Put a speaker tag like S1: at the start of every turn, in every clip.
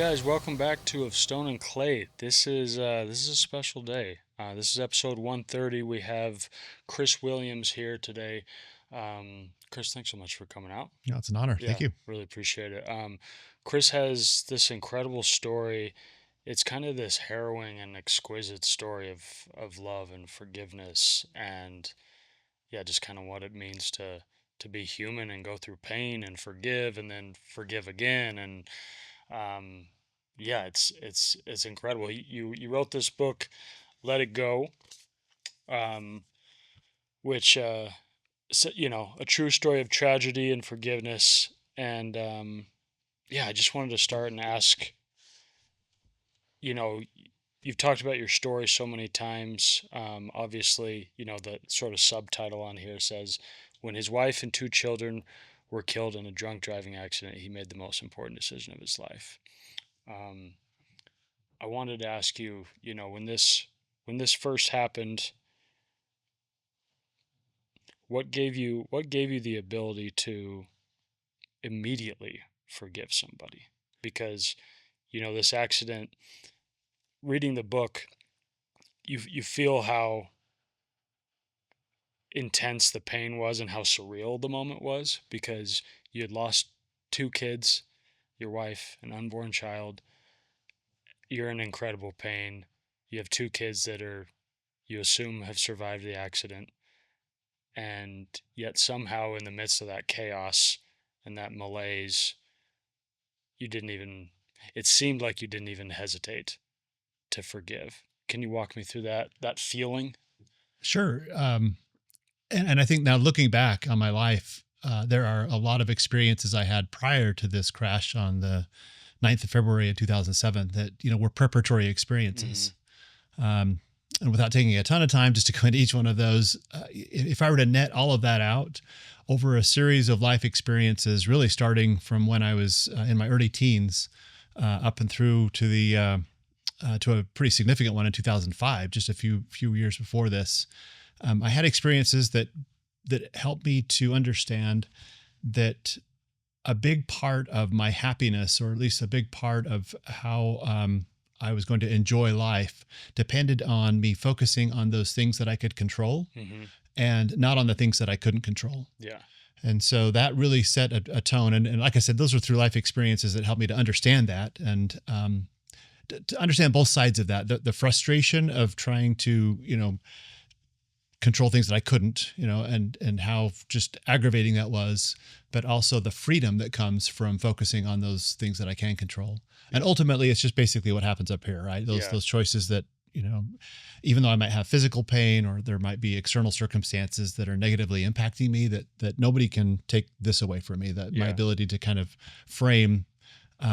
S1: guys, welcome back to Of Stone and Clay. This is a special day. This is episode 130. We have Chris Williams here today. Chris, thanks so much for coming out.
S2: Yeah, it's an honor.
S1: Yeah,
S2: Thank you.
S1: really appreciate it. Chris has this incredible story. It's kind of this harrowing and exquisite story of love and forgiveness, and yeah, just kind of what it means to be human and go through pain and forgive and then forgive again. And um, yeah, it's incredible. You wrote this book, Let It Go, um, which a true story of tragedy and forgiveness. And yeah, I just wanted to start and ask, you know, you've talked about your story so many times. Obviously, the sort of subtitle on here says, when his wife and two children were killed in a drunk driving accident, he made the most important decision of his life. Um, I wanted to ask you, when this first happened, what gave you the ability to immediately forgive somebody? Because, this accident, reading the book, you feel how intense the pain was and how surreal the moment was because you had lost two kids, your wife, an unborn child. You're in incredible pain. You have two kids that you assume have survived the accident. And yet somehow in the midst of that chaos and that malaise, you didn't even, it seemed like you didn't even hesitate to forgive. Can you walk me through that feeling?
S2: Sure. And I think now looking back on my life, there are a lot of experiences I had prior to this crash on the 9th of February of 2007 that, were preparatory experiences. And without taking a ton of time just to go into each one of those, if I were to net all of that out over a series of life experiences, really starting from when I was in my early teens up and through to a pretty significant one in 2005, just a few years before this, I had experiences that helped me to understand that a big part of my happiness, or at least a big part of how I was going to enjoy life, depended on me focusing on those things that I could control
S1: Mm-hmm.
S2: and not on the things that I couldn't control.
S1: Yeah.
S2: And so that really set a tone. And like I said, those were through life experiences that helped me to understand that and to understand both sides of that, the frustration of trying to, control things that I couldn't, and how just aggravating that was, but also the freedom that comes from focusing on those things that I can control. And ultimately, it's just basically what happens up here, right? Those choices that, even though I might have physical pain or there might be external circumstances that are negatively impacting me, that nobody can take this away from me, that my ability to kind of frame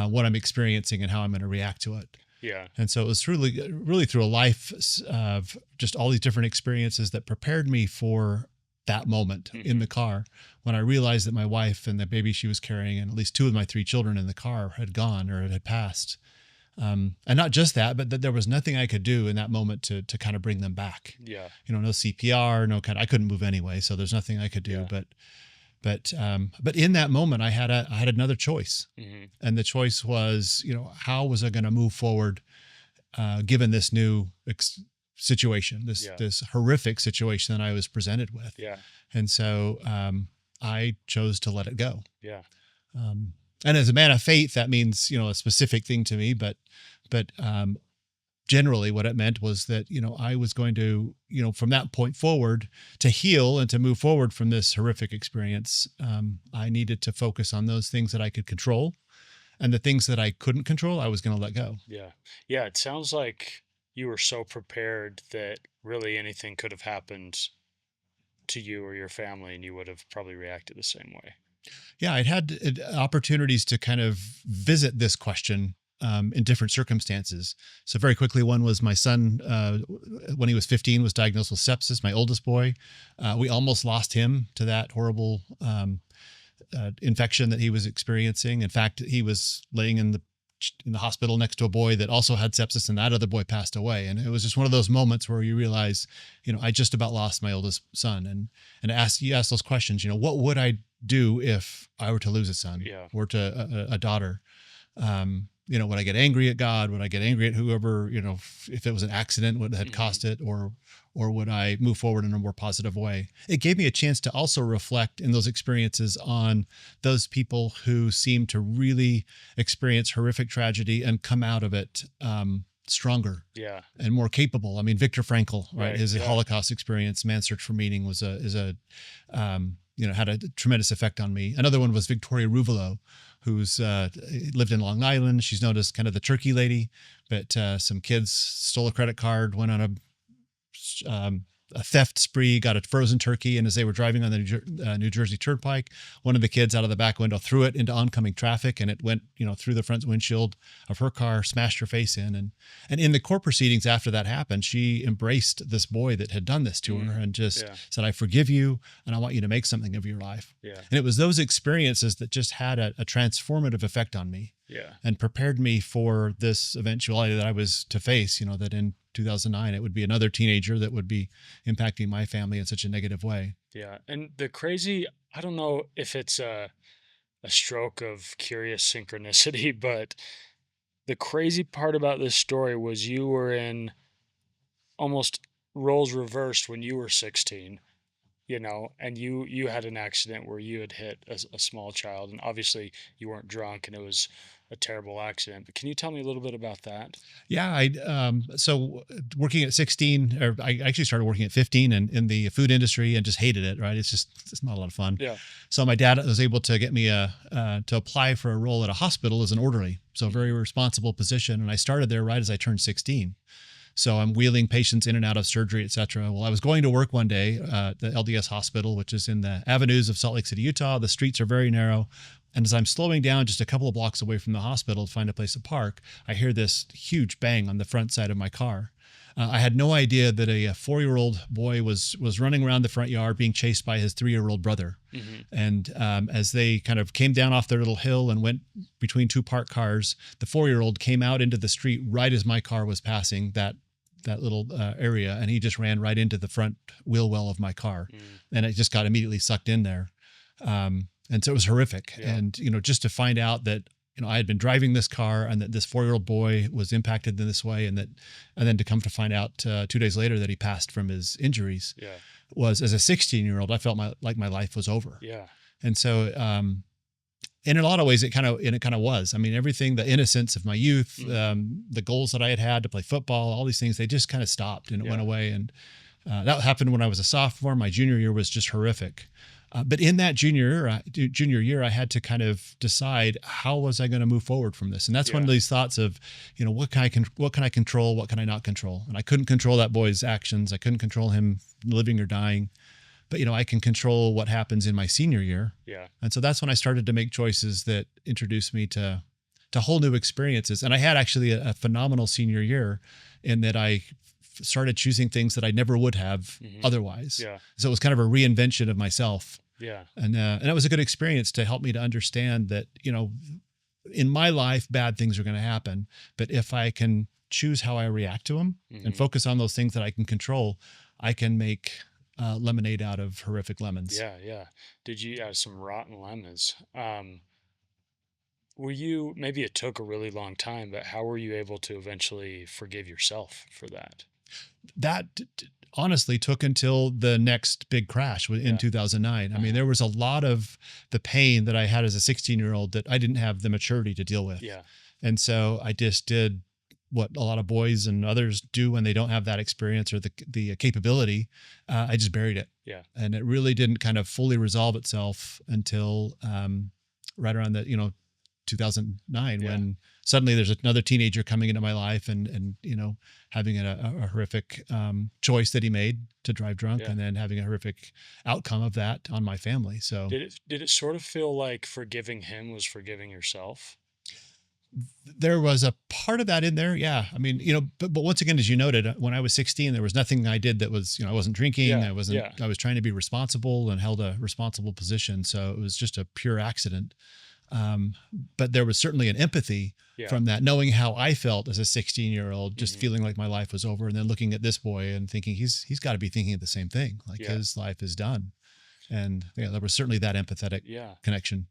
S2: what I'm experiencing and how I'm going to react to it.
S1: Yeah.
S2: And so it was really through a life of just all these different experiences that prepared me for that moment in the car when I realized that my wife and the baby she was carrying and at least two of my three children in the car had gone or had passed. And not just that, but that there was nothing I could do in that moment to kind of bring them back.
S1: Yeah.
S2: No CPR, I couldn't move anyway. So there's nothing I could do,
S1: Yeah.
S2: but in that moment, I had another choice,
S1: Mm-hmm.
S2: and the choice was, how was I going to move forward, given this new situation, this horrific situation that I was presented with.
S1: Yeah.
S2: And so I chose to let it go.
S1: Yeah.
S2: And as a man of faith, that means a specific thing to me, but generally what it meant was that, I was going to, from that point forward to heal and to move forward from this horrific experience. I needed to focus on those things that I could control, and the things that I couldn't control, I was going to let go.
S1: Yeah. Yeah. It sounds like you were so prepared that really anything could have happened to you or your family and you would have probably reacted the same way.
S2: Yeah. I'd had opportunities to kind of visit this question in different circumstances. So very quickly, one was my son, when he was 15, was diagnosed with sepsis, my oldest boy. We almost lost him to that horrible infection that he was experiencing. In fact, he was laying in the hospital next to a boy that also had sepsis, and that other boy passed away. And it was just one of those moments where you realize, I just about lost my oldest son. And you ask those questions, what would I do if I were to lose a son or to a daughter? would I get angry at God? Would I get angry at whoever, if it was an accident, what had
S1: Hmm.
S2: caused it, or would I move forward in a more positive way? It gave me a chance to also reflect in those experiences on those people who seem to really experience horrific tragedy and come out of it stronger
S1: Yeah.
S2: and more capable. I mean, Viktor Frankl, right?
S1: Right.
S2: His
S1: Yeah.
S2: Holocaust experience, Man's Search for Meaning, had a tremendous effect on me. Another one was Victoria Ruvalo, who's lived in Long Island. She's known as kind of the turkey lady, but some kids stole a credit card, went on um, a theft spree, got a frozen turkey, and as they were driving on the New Jersey Turnpike, one of the kids out of the back window threw it into oncoming traffic, and it went, through the front windshield of her car, smashed her face in, and in the court proceedings after that happened, she embraced this boy that had done this to her
S1: Mm.
S2: and just
S1: Yeah.
S2: said, "I forgive you, and I want you to make something of your life."
S1: Yeah.
S2: And it was those experiences that just had a transformative effect on me
S1: Yeah.
S2: and prepared me for this eventuality that I was to face, that in 2009, it would be another teenager that would be impacting my family in such a negative way.
S1: Yeah. And the crazy, I don't know if it's a stroke of curious synchronicity, but the crazy part about this story was you were in almost roles reversed when you were 16, and you had an accident where you had hit a small child, and obviously you weren't drunk and it was a terrible accident. But can you tell me a little bit about that?
S2: Yeah, so working at 16, or I actually started working at 15 in the food industry and just hated it. Right, it's not a lot of fun.
S1: Yeah.
S2: So my dad was able to get me to apply for a role at a hospital as an orderly. So a very
S1: Mhm.
S2: responsible position, and I started there right as I turned 16. So I'm wheeling patients in and out of surgery, et cetera. Well, I was going to work one day at the LDS hospital, which is in the avenues of Salt Lake City, Utah. The streets are very narrow. And as I'm slowing down just a couple of blocks away from the hospital to find a place to park, I hear this huge bang on the front side of my car. I had no idea that a 4-year-old boy was running around the front yard being chased by his 3-year-old brother.
S1: Mhm.
S2: And as they kind of came down off their little hill and went between two parked cars, the 4-year-old came out into the street right as my car was passing that little area, and he just ran right into the front wheel well of my car,
S1: Mm.
S2: and it just got immediately sucked in there. And so it was horrific.
S1: Yeah.
S2: And just to find out that I had been driving this car and that this 4-year-old boy was impacted in this way, and then to come to find out 2 days later that he passed from his injuries
S1: Yeah.
S2: was, as a 16-year-old, I felt like my life was over.
S1: Yeah.
S2: And so in a lot of ways, it kind of was. I mean, everything, the innocence of my youth,
S1: Mhm.
S2: the goals that I had had to play football, all these things, they just kind of stopped and it went
S1: Yeah.
S2: away. And that happened when I was a sophomore. My junior year was just horrific. But in that junior year, I had to kind of decide, how was I going to move forward from this? And that's one
S1: Yeah.
S2: of these thoughts of, what can I control? What can I not control? And I couldn't control that boy's actions. I couldn't control him living or dying. But I can control what happens in my senior year.
S1: Yeah.
S2: And so that's when I started to make choices that introduced me to whole new experiences. And I had actually a phenomenal senior year in that I started choosing things that I never would have
S1: Mhm.
S2: otherwise.
S1: Yeah.
S2: So it was kind of a reinvention of myself.
S1: Yeah.
S2: And it was a good experience to help me to understand that, in my life, bad things are going to happen. But if I can choose how I react to them and
S1: Mhm.
S2: focus on those things that I can control, I can make lemonade out of horrific lemons.
S1: Yeah. Yeah. Did you have some rotten lemons? Were you, maybe it took a really long time, but how were you able to eventually forgive yourself for that?
S2: That honestly took until the next big crash in
S1: Yeah.
S2: 2009. I mean,
S1: Uh-huh.
S2: there was a lot of the pain that I had as a 16-year-old that I didn't have the maturity to deal with.
S1: Yeah.
S2: And so I just did what a lot of boys and others do when they don't have that experience or the capability. I just buried it.
S1: Yeah.
S2: And it really didn't kind of fully resolve itself until right around the, 2009,
S1: Yeah.
S2: when suddenly there's another teenager coming into my life and having a horrific choice that he made to drive drunk,
S1: Yeah.
S2: and then having a horrific outcome of that on my family. So
S1: Did it sort of feel like forgiving him was forgiving yourself?
S2: there was a part of that in there. Yeah. I mean, but once again, as you noted, when I was 16, there was nothing I did that was, I wasn't drinking.
S1: Yeah. Yeah.
S2: I was trying to be responsible and held a responsible position. So it was just a pure accident. Um, but there was certainly an empathy
S1: Yeah.
S2: from that, knowing how I felt as a 16-year-old, just
S1: Mhm.
S2: feeling like my life was over, and then looking at this boy and thinking he's got to be thinking the same thing, like
S1: Yeah.
S2: his life is done. And yeah, there was certainly that empathetic
S1: Yeah.
S2: connection.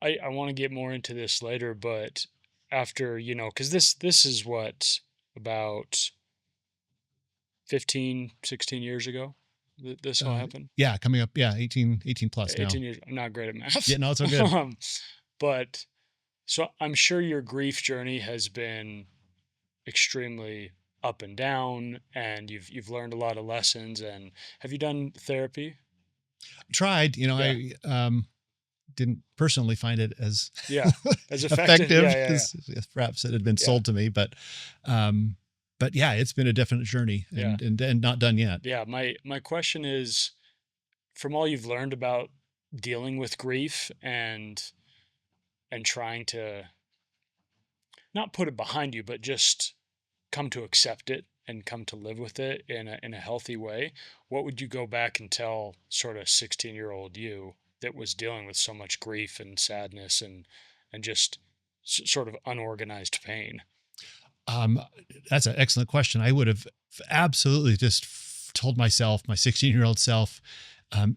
S1: I want to get more into this later, but after, because this is what, about 15, 16 years ago this all happened.
S2: Yeah, coming up, yeah, 18 plus now.
S1: 18 years. I'm not great at math.
S2: Yeah, no, it's all good.
S1: um, but so I'm sure your grief journey has been extremely up and down, and you've learned a lot of lessons. And have you done therapy?
S2: Tried,
S1: Yeah.
S2: didn't personally find it as
S1: Yeah. As effective. Yeah,
S2: effective
S1: yeah, yeah.
S2: as perhaps it had been
S1: Yeah.
S2: sold to me, um, but yeah, it's been a definite journey
S1: Yeah.
S2: and not done yet.
S1: Yeah. My question is, from all you've learned about dealing with grief and trying to not put it behind you, but just come to accept it and come to live with it in a healthy way, what would you go back and tell sort of 16-year-old you that was dealing with so much grief and sadness and just sort of unorganized pain?
S2: Um, that's an excellent question. I would have absolutely just told myself, my 16-year-old self, um,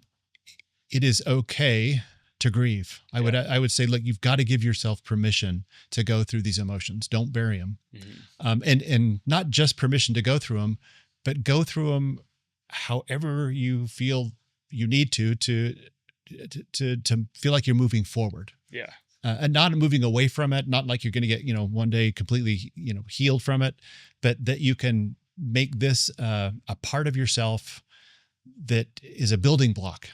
S2: it is okay to grieve.
S1: Yeah.
S2: I would say, look, you've got to give yourself permission to go through these emotions. Don't bury them,
S1: Hmm.
S2: and not just permission to go through them, but go through them however you feel you need to feel like you're moving forward.
S1: Yeah.
S2: And not moving away from it, not like you're going to get, one day completely, healed from it, but that you can make this a part of yourself that is a building block,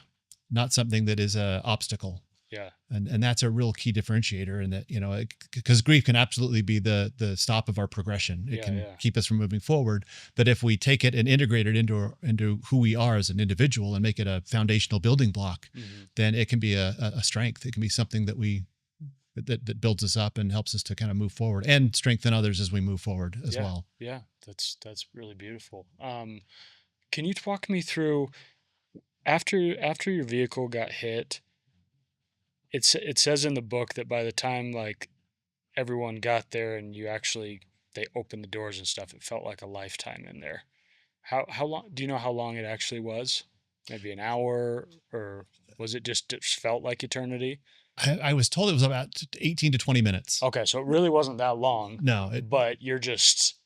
S2: not something that is a obstacle.
S1: Yeah.
S2: And that's a real key differentiator. And that, because grief can absolutely be the stop of our progression. It
S1: Yeah.
S2: can
S1: Yeah.
S2: keep us from moving forward. But if we take it and integrate it into who we are as an individual and make it a foundational building block,
S1: Hmm.
S2: then it can be a strength. It can be something that builds us up and helps us to kind of move forward and strengthen others as we move forward as
S1: Yeah.
S2: well.
S1: Yeah. That's really beautiful. Can you walk me through, after your vehicle got hit? It says in the book that by the time, like, everyone got there and they opened the doors and stuff, it felt like a lifetime in there. How long, do you know how long it actually was? Maybe an hour, or was it just felt like eternity?
S2: I was told it was about 18 to 20 minutes.
S1: Okay, so it really wasn't that long,
S2: No,
S1: but you're just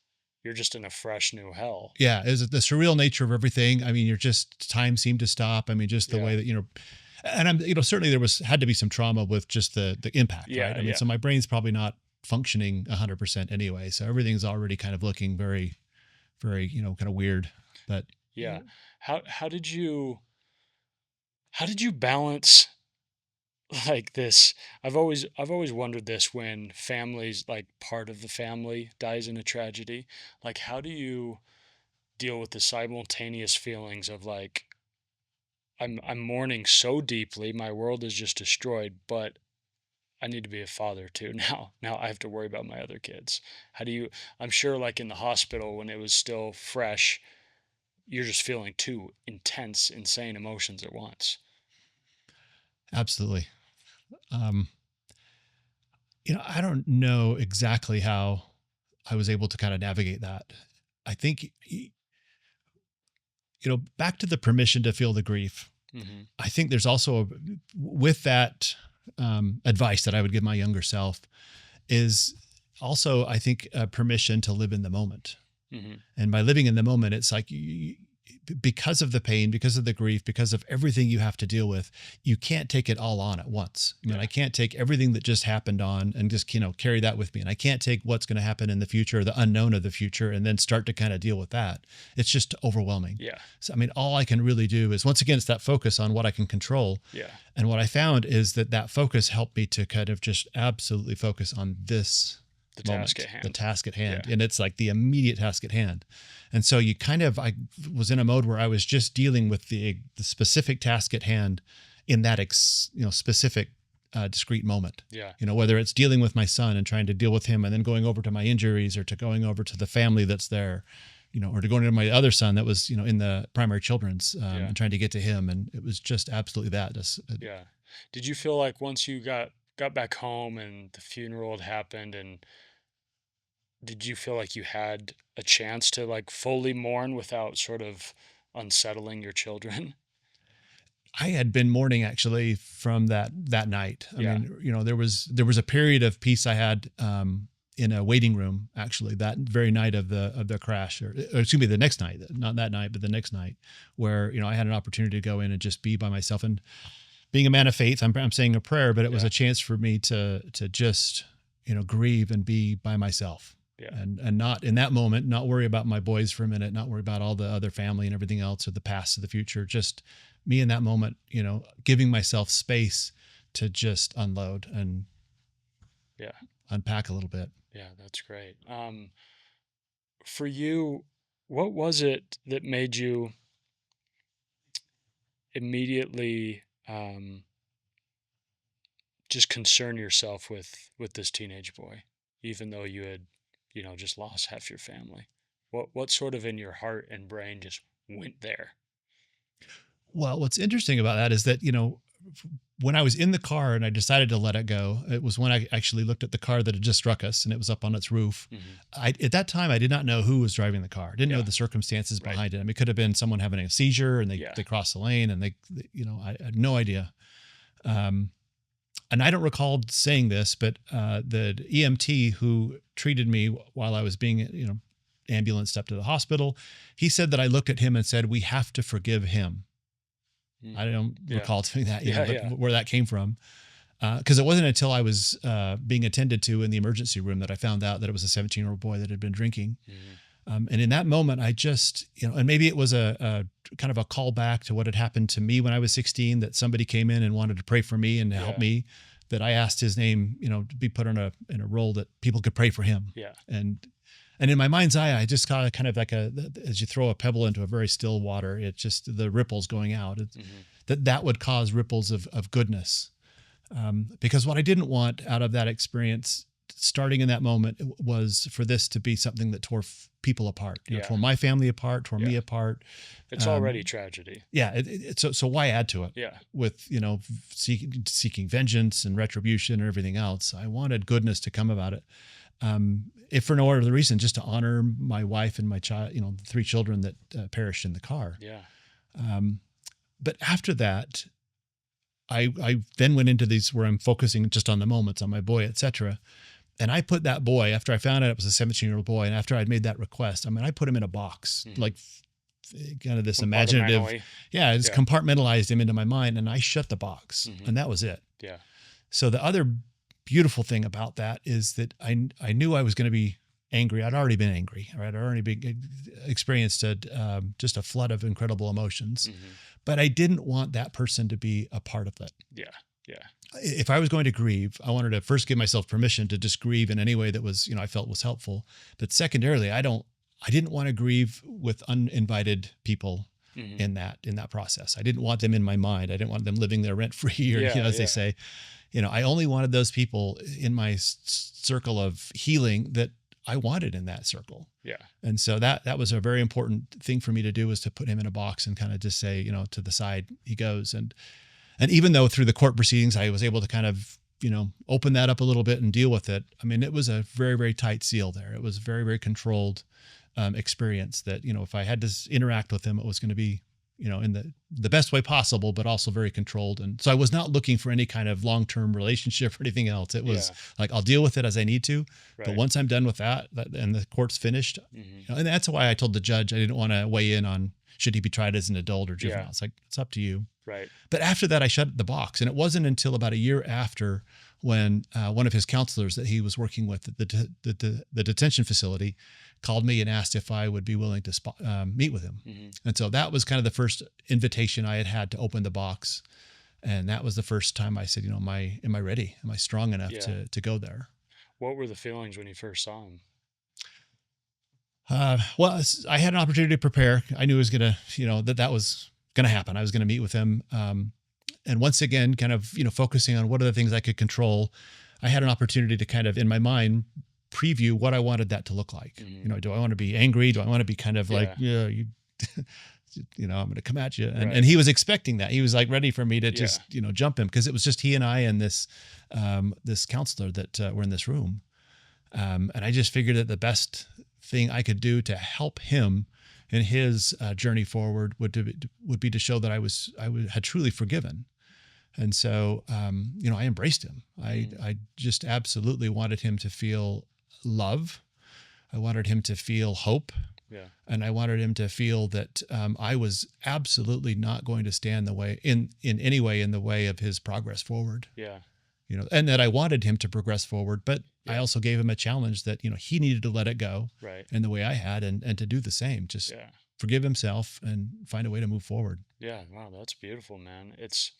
S1: in a fresh new hell.
S2: yeah, it was the surreal nature of everything. I mean, you're just, time seemed to stop. I mean, just the
S1: Yeah.
S2: way that, and I'm, certainly had to be some trauma with just the impact, right?
S1: Yeah,
S2: I mean,
S1: yeah,
S2: so my brain's probably not functioning 100% anyway. So everything's already kind of looking very, very, kind of weird, but
S1: yeah. How did you balance, like, this? I've always wondered this when families, like, part of the family dies in a tragedy. Like, how do you deal with the simultaneous feelings of, like, I'm mourning so deeply, my world is just destroyed, but I need to be a father too now. Now I have to worry about my other kids. How do you I'm sure, like, in the hospital when it was still fresh, you're just feeling two intense, insane emotions at once.
S2: absolutely. Um, I don't know exactly how I was able to kind of navigate that. I think, back to the permission to feel the grief.
S1: Mhm.
S2: I think there's also with that advice that I would give my younger self is also, I think, permission to live in the moment.
S1: Mhm.
S2: And by living in the moment, it's like because of the pain, because of the grief, because of everything you have to deal with, you can't take it all on at once. I mean, I
S1: Yeah.
S2: can't take everything that just happened on and just, carry that with me. And I can't take what's going to happen in the future, the unknown of the future, and then start to kind of deal with that. It's just overwhelming.
S1: Yeah.
S2: So, I mean, all I can really do is, once again, it's that focus on what I can control.
S1: Yeah.
S2: And what I found is that focus helped me to kind of just absolutely focus on this
S1: The task
S2: moment,
S1: at
S2: the
S1: hand.
S2: task at hand.
S1: Yeah.
S2: And it's like the immediate task at hand. And so I was in a mode where I was just dealing with the specific task at hand in that, specific, discrete moment,
S1: Yeah.
S2: whether it's dealing with my son and trying to deal with him and then going over to my injuries or to going over to the family that's there, or to going to my other son that was, in the primary children's,
S1: Yeah.
S2: and trying to get to him. And it was just absolutely that.
S1: Yeah. Did you feel like once you got back home and the funeral had happened, and did you feel like you had a chance to, like, fully mourn without sort of unsettling your children?
S2: I had been mourning actually from that night. I
S1: Yeah.
S2: mean, there was a period of peace I had in a waiting room actually that very night of the crash, or excuse me, the next night, not that night, but the next night, where I had an opportunity to go in and just be by myself. And being a man of faith, I'm saying a prayer, but it was
S1: Yeah.
S2: a chance for me to just grieve and be by myself.
S1: Yeah.
S2: And not in that moment, not worry about my boys for a minute, not worry about all the other family and everything else, or the past or the future, just me in that moment, giving myself space to just unload and
S1: Yeah.
S2: unpack a little bit.
S1: Yeah. That's great. For you, what was it that made you immediately just concern yourself with this teenage boy, even though you had, just lost half your family? What sort of in your heart and brain just went there?
S2: Well, what's interesting about that is that, when I was in the car and I decided to let it go, it was when I actually looked at the car that had just struck us and it was up on its roof.
S1: Hmm.
S2: At that time, I did not know who was driving the car. I didn't know
S1: Yeah.
S2: the circumstances
S1: Right.
S2: behind it. I mean, it could have been someone having a seizure and
S1: Yeah.
S2: they crossed the lane and I had no idea. Um, and I don't recall saying this, but the EMT who treated me while I was being, ambulanced up to the hospital, he said that I looked at him and said, "We have to forgive him."
S1: Mm.
S2: I don't
S1: Yeah.
S2: recall doing that,
S1: Yeah.
S2: but
S1: Yeah.
S2: where that came from. Because it wasn't until I was being attended to in the emergency room that I found out that it was a 17-year-old boy that had been drinking.
S1: Hmm.
S2: And in that moment, I just, and maybe it was a kind of a callback to what had happened to me when I was 16, that somebody came in and wanted to pray for me and to help
S1: Yeah.
S2: me, that I asked his name, to be put in a role that people could pray for him.
S1: Yeah.
S2: And in my mind's eye, I just got kind of like as you throw a pebble into a very still water, it's just the ripples going out.
S1: Hmm.
S2: That would cause ripples of goodness. Because what I didn't want out of that experience, starting in that moment, was for this to be something that tore people apart.
S1: Yeah.
S2: Tore my family apart, tore me
S1: Yeah.
S2: apart.
S1: It's already tragedy.
S2: Yeah. So why add to it?
S1: Yeah.
S2: With seeking vengeance and retribution and everything else? I wanted goodness to come about it. If for no other reason, just to honor my wife and my child, the three children that perished in the car.
S1: Yeah.
S2: But after that, I then went into these where I'm focusing just on the moments, on my boy, etc. And I put that boy, after I found out it was a 17-year-old boy, and after I'd made that request, I mean, I put him in a box,
S1: Mhm.
S2: like kind of this imaginative,
S1: Compartmentally.
S2: I just
S1: Yeah.
S2: compartmentalized him into my mind, and I shut the box,
S1: Mhm.
S2: and that was it.
S1: Yeah.
S2: So the other beautiful thing about that is that I knew I was going to be angry. I'd already been angry, right? I'd already experienced just a flood of incredible emotions,
S1: Hmm.
S2: but I didn't want that person to be a part of it.
S1: Yeah. Yeah.
S2: If I was going to grieve, I wanted to first give myself permission to just grieve in any way that was, I felt was helpful. But secondarily, I didn't want to grieve with uninvited people
S1: Hmm.
S2: in that process. I didn't want them in my mind. I didn't want them living there rent free, or,
S1: Yeah.
S2: as they
S1: Yeah.
S2: say, I only wanted those people in my circle of healing that I wanted in that circle.
S1: Yeah.
S2: And so that was a very important thing for me to do, was to put him in a box and kind of just say, to the side he goes. And even though through the court proceedings, I was able to kind of, open that up a little bit and deal with it. I mean, it was a very, very tight seal there. It was very, very controlled experience that, if I had to interact with him, it was going to be, in the best way possible, but also very controlled. And so I was not looking for any kind of long-term relationship or anything else. It was like, I'll deal with it as I need to.
S1: Right.
S2: But once I'm done with that and the court's finished,
S1: Hmm.
S2: and that's why I told the judge I didn't want to weigh in on should he be tried as an adult or juvenile.
S1: Yeah.
S2: It's like, it's up to you.
S1: Right.
S2: But after that, I shut the box. And it wasn't until about a year after, when one of his counselors that he was working with at the detention facility called me and asked if I would be willing to meet with him.
S1: Hmm.
S2: And so that was kind of the first invitation I had to open the box. And that was the first time I said, am I ready? Am I strong enough
S1: Yeah.
S2: to go there?
S1: What were the feelings when you first saw him?
S2: Well, I had an opportunity to prepare. I knew it was going to, that was going to happen. I was going to meet with him. And once again, kind of, focusing on what are the things I could control. I had an opportunity to kind of, in my mind, preview what I wanted that to look like.
S1: Mhm.
S2: Do I want to be angry? Do I want to be kind of like,
S1: Yeah.
S2: you, I'm going to come at you. And,
S1: Right.
S2: and he was expecting that. He was like ready for me to
S1: Yeah.
S2: just, jump him, because it was just he and I and this counselor that were in this room. And I just figured that the best thing I could do to help him in his journey forward would be to show that had truly forgiven. And so, I embraced him.
S1: Mm.
S2: I just absolutely wanted him to feel love. I wanted him to feel hope,
S1: Yeah.
S2: and I wanted him to feel that I was absolutely not going to stand the way in any way in the way of his progress forward.
S1: Yeah.
S2: And that I wanted him to progress forward, but I
S1: Yeah.
S2: also gave him a challenge that he needed to let it go
S1: Right.
S2: in the way I had, and to do the same. Just
S1: Yeah.
S2: forgive himself and find a way to move forward.
S1: Yeah. Wow, that's beautiful, man. It's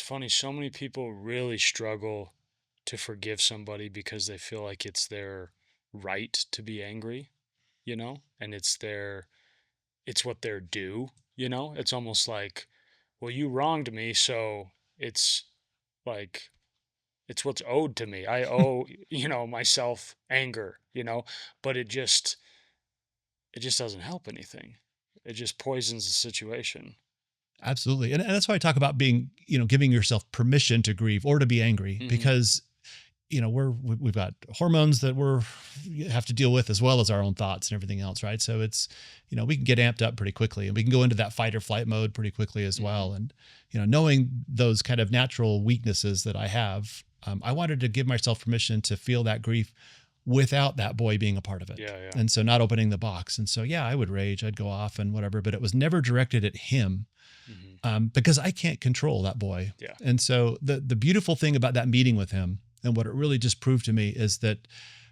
S1: funny. So many people really struggle to forgive somebody because they feel like it's their right to be angry, and it's what they're due, It's almost like, well, you wronged me, so it's like it's what's owed to me. I owe, myself anger, but it just doesn't help anything. It just poisons the situation.
S2: Absolutely. And that's why I talk about being, giving yourself permission to grieve or to be angry,
S1: Hmm.
S2: because, we've got hormones that have to deal with, as well as our own thoughts and everything else. Right. So it's, we can get amped up pretty quickly, and we can go into that fight or flight mode pretty quickly as
S1: Hmm.
S2: well. And, knowing those kind of natural weaknesses that I have, I wanted to give myself permission to feel that grief without that boy being a part of it.
S1: Yeah, yeah.
S2: And so not opening the box. And so, yeah, I would rage, I'd go off and whatever, but it was never directed at him,
S1: Hmm.
S2: because I can't control that boy.
S1: Yeah.
S2: And so the beautiful thing about that meeting with him, and what it really just proved to me, is that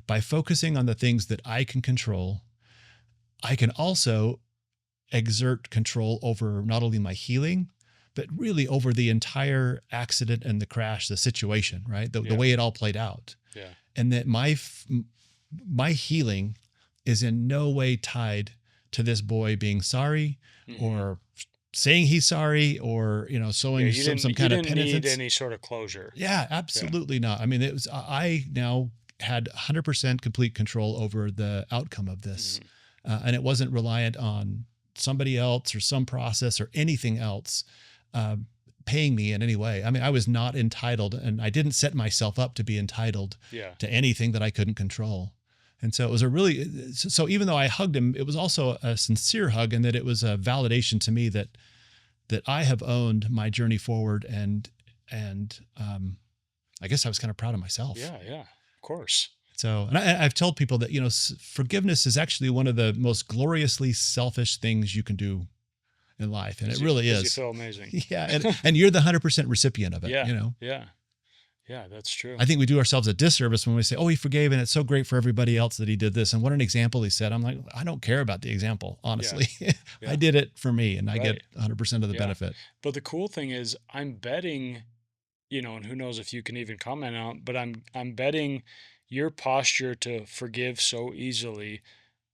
S2: by focusing on the things that I can control, I can also exert control over not only my healing, but really over the entire accident and the crash, the situation, right? The
S1: Yeah.
S2: way it all played out.
S1: Yeah.
S2: And that my healing is in no way tied to this boy being sorry,
S1: Hmm.
S2: or saying he's sorry, or
S1: Yeah.
S2: showing
S1: You
S2: some
S1: didn't you
S2: kind of
S1: didn't need
S2: penitence.
S1: any sort of closure.
S2: Yeah,
S1: Yeah.
S2: absolutely not. I mean, it was I now had 100% complete control over the outcome of this,
S1: Hmm.
S2: and it wasn't reliant on somebody else or some process or anything else uh, paying me in any way. I mean, I was not entitled, and I didn't set myself up to be entitled
S1: Yeah.
S2: to anything that I couldn't control. And so it was a really, so even though I hugged him, it was also a sincere hug, and that it was a validation to me that I have owned my journey forward, and I guess I was kind of proud of myself.
S1: Yeah. Yeah. Of course.
S2: So, and I've told people that forgiveness is actually one of the most gloriously selfish things you can do in life, and it really
S1: Because you
S2: is.
S1: feel amazing.
S2: Yeah, and you're the 100% recipient of it.
S1: Yeah. Yeah. Yeah. That's true.
S2: I think we do ourselves a disservice when we say, "Oh, he forgave, and it's so great for everybody else that he did this." And what an example he set. I'm like, I don't care about the example,
S1: Yeah.
S2: honestly. I
S1: Yeah.
S2: did it for me, and I get
S1: Right.
S2: 100% of the
S1: Yeah.
S2: benefit.
S1: But the cool thing is, I'm betting, and who knows if you can even comment on, but I'm betting your posture to forgive so easily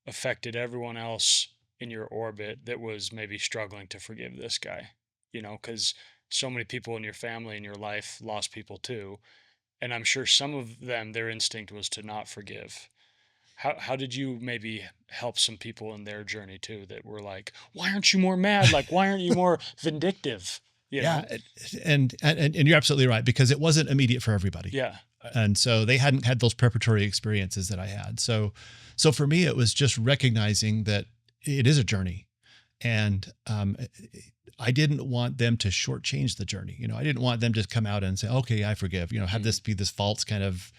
S1: affected everyone else in your orbit that was maybe struggling to forgive this guy, because so many people in your family and your life lost people too. And I'm sure some of them, their instinct was to not forgive. How did you maybe help some people in their journey too that were like, why aren't you more mad? Like, why aren't you more vindictive? You
S2: Yeah,
S1: know?
S2: and you're absolutely right, because it wasn't immediate for everybody,
S1: Yeah.
S2: and so they hadn't had those preparatory experiences that I had. So for me, it was just recognizing that it is a journey, and I didn't want them to shortchange the journey. I didn't want them to come out and say, "Okay, I forgive." Have
S1: Hmm.
S2: this be this false kind of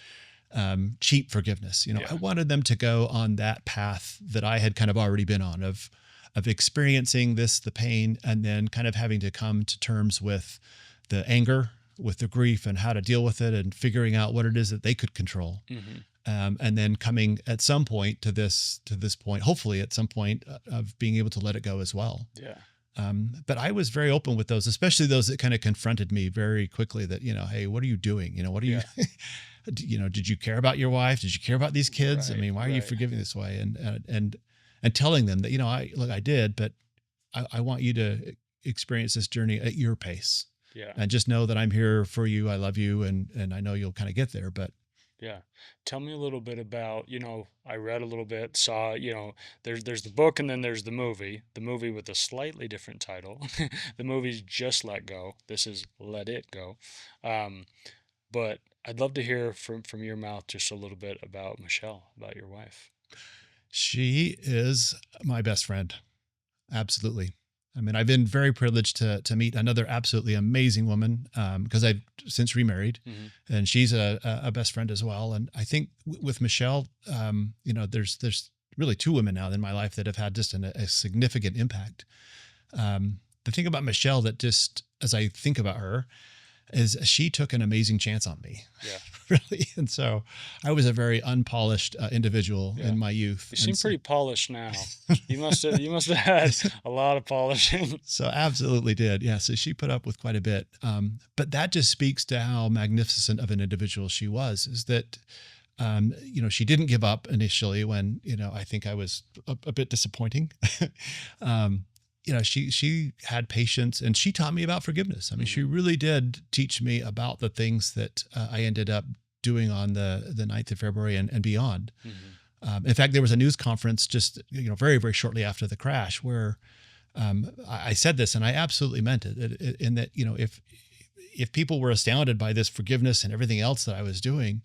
S2: cheap forgiveness. I
S1: Yeah.
S2: wanted them to go on that path that I had kind of already been on, of experiencing the pain, and then kind of having to come to terms with the anger, with the grief, and how to deal with it, and figuring out what it is that they could control.
S1: Hmm.
S2: And then coming at some point to this point, hopefully at some point, of being able to let it go as well.
S1: Yeah.
S2: But I was very open with those, especially those that kind of confronted me very quickly that, hey, what are you doing? What are you,
S1: Yeah.
S2: did you care about your wife? Did you care about these kids? I
S1: Right.
S2: mean, why are you
S1: Right.
S2: forgiving this way? And telling them that, I did, but I want you to experience this journey at your pace,
S1: Yeah.
S2: and just know that I'm here for you. I love you. And I know you'll kind of get there, but
S1: Yeah. Tell me a little bit about, I read a little bit, saw, there's the book and then there's the movie with a slightly different title. The movie's Just Let Go. This is Let It Go. Um, but I'd love to hear from your mouth just a little bit about Michelle, about your wife.
S2: She is my best friend. Absolutely. I mean, I've been very privileged to meet another absolutely amazing woman, because I've since remarried,
S1: Hmm.
S2: and she's a best friend as well. And I think with Michelle, there's really two women now in my life that have had just a significant impact. The thing about Michelle that just as I think about her is she took an amazing chance on me,
S1: Yeah.
S2: really. And so I was a very unpolished individual
S1: Yeah.
S2: in my youth,
S1: You
S2: and
S1: seem
S2: so
S1: pretty polished now. You must have had a lot of polishing.
S2: so absolutely did. Yeah. So she put up with quite a bit. But that just speaks to how magnificent of an individual she was, is that, she didn't give up initially when, I think I was a bit disappointing. um, she had patience and she taught me about forgiveness. I mean, she
S1: Hmm.
S2: really did teach me about the things that I ended up doing on the 9th of February and beyond.
S1: Hmm.
S2: In fact, there was a news conference just, very, very shortly after the crash where I said this, and I absolutely meant it. In that, if people were astounded by this forgiveness and everything else that I was doing,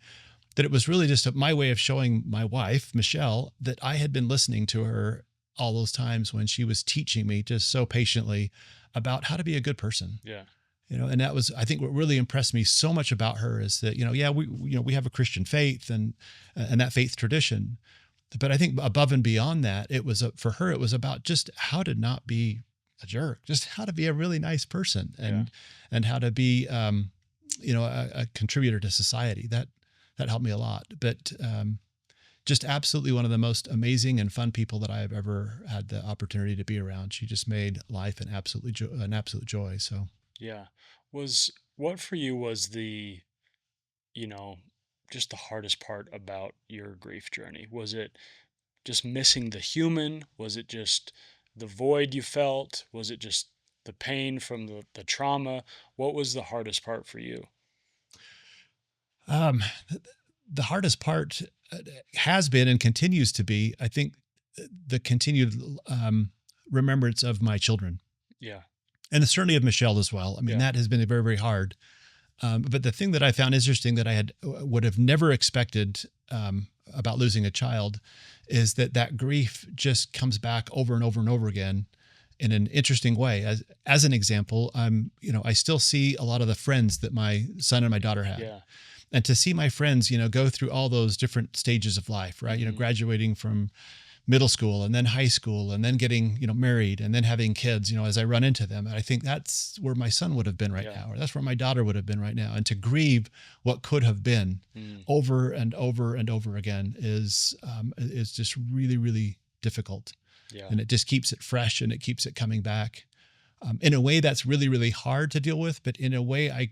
S2: that it was really just my way of showing my wife Michelle that I had been listening to her all those times when she was teaching me just so patiently about how to be a good person.
S1: Yeah.
S2: And that was, I think, what really impressed me so much about her is that, yeah, we have a Christian faith and that faith tradition, but I think above and beyond that, it was for her, it was about just how to not be a jerk, just how to be a really nice person,
S1: Yeah.
S2: and how to be, a contributor to society. That helped me a lot. But just absolutely one of the most amazing and fun people that I have ever had the opportunity to be around. She just made life an absolute joy. So.
S1: Yeah. Was what for you was you know, just the hardest part about your grief journey? Was it just missing the human? Was it just the void you felt? Was it just the pain from the trauma? What was the hardest part for you?
S2: Um, the hardest part has been and continues to be, I think, the continued remembrance of my children,
S1: Yeah.
S2: and certainly of Michelle as well. I mean,
S1: Yeah.
S2: that has been very, very hard. But the thing that I found interesting that I would have never expected about losing a child is that grief just comes back over and over and over again in an interesting way. As an example, I still see a lot of the friends that my son and my daughter had,
S1: Yeah.
S2: and to see my friends, go through all those different stages of life, right?
S1: Mhm.
S2: Graduating from middle school and then high school and then getting, married and then having kids, as I run into them. And I think that's where my son would have been right
S1: Yeah.
S2: now, or that's where my daughter would have been right now. And to grieve what could have been
S1: Mm.
S2: over and over and over again is just really, really difficult.
S1: Yeah.
S2: And it just keeps it fresh and it keeps it coming back in a way that's really, really hard to deal with. But in a way, I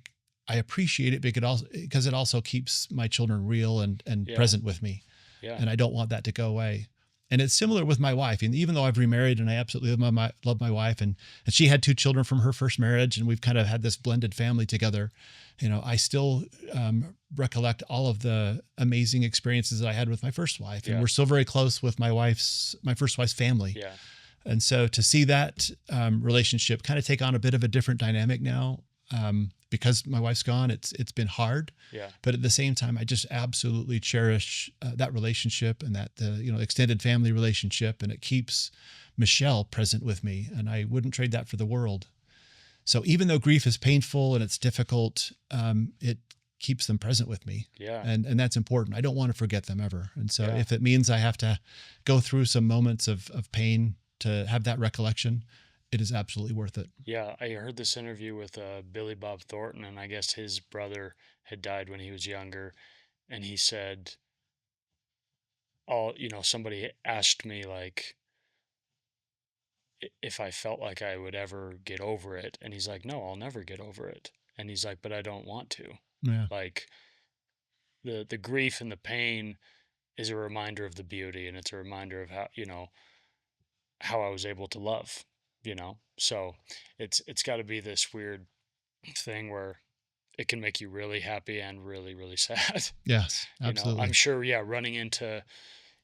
S2: appreciate it because it also keeps my children real and
S1: Yeah.
S2: present with me.
S1: Yeah.
S2: And I don't want that to go away. And it's similar with my wife. And even though I've remarried and I absolutely love my wife, and she had two children from her first marriage, and we've kind of had this blended family together, I still recollect all of the amazing experiences that I had with my first wife. And
S1: Yeah.
S2: we're still very close with my first wife's family.
S1: Yeah.
S2: And so to see that relationship kind of take on a bit of a different dynamic now, because my wife's gone, it's been hard,
S1: Yeah.
S2: but at the same time, I just absolutely cherish that relationship and that the extended family relationship, and it keeps Michelle present with me, and I wouldn't trade that for the world. So even though grief is painful and it's difficult, it keeps them present with me,
S1: Yeah.
S2: and that's important. I don't want to forget them ever, and so
S1: Yeah.
S2: if it means I have to go through some moments of pain to have that recollection, it is absolutely worth it.
S1: Yeah. I heard this interview with Billy Bob Thornton, and I guess his brother had died when he was younger, and he said, somebody asked me like if I felt like I would ever get over it, and he's like, "No, I'll never get over it." And he's like, "But I don't want to."
S2: Yeah.
S1: Like the grief and the pain is a reminder of the beauty, and it's a reminder of how I was able to love, So it's got to be this weird thing where it can make you really happy and really really sad.
S2: Yes,
S1: I'm
S2: absolutely.
S1: sure, yeah, running into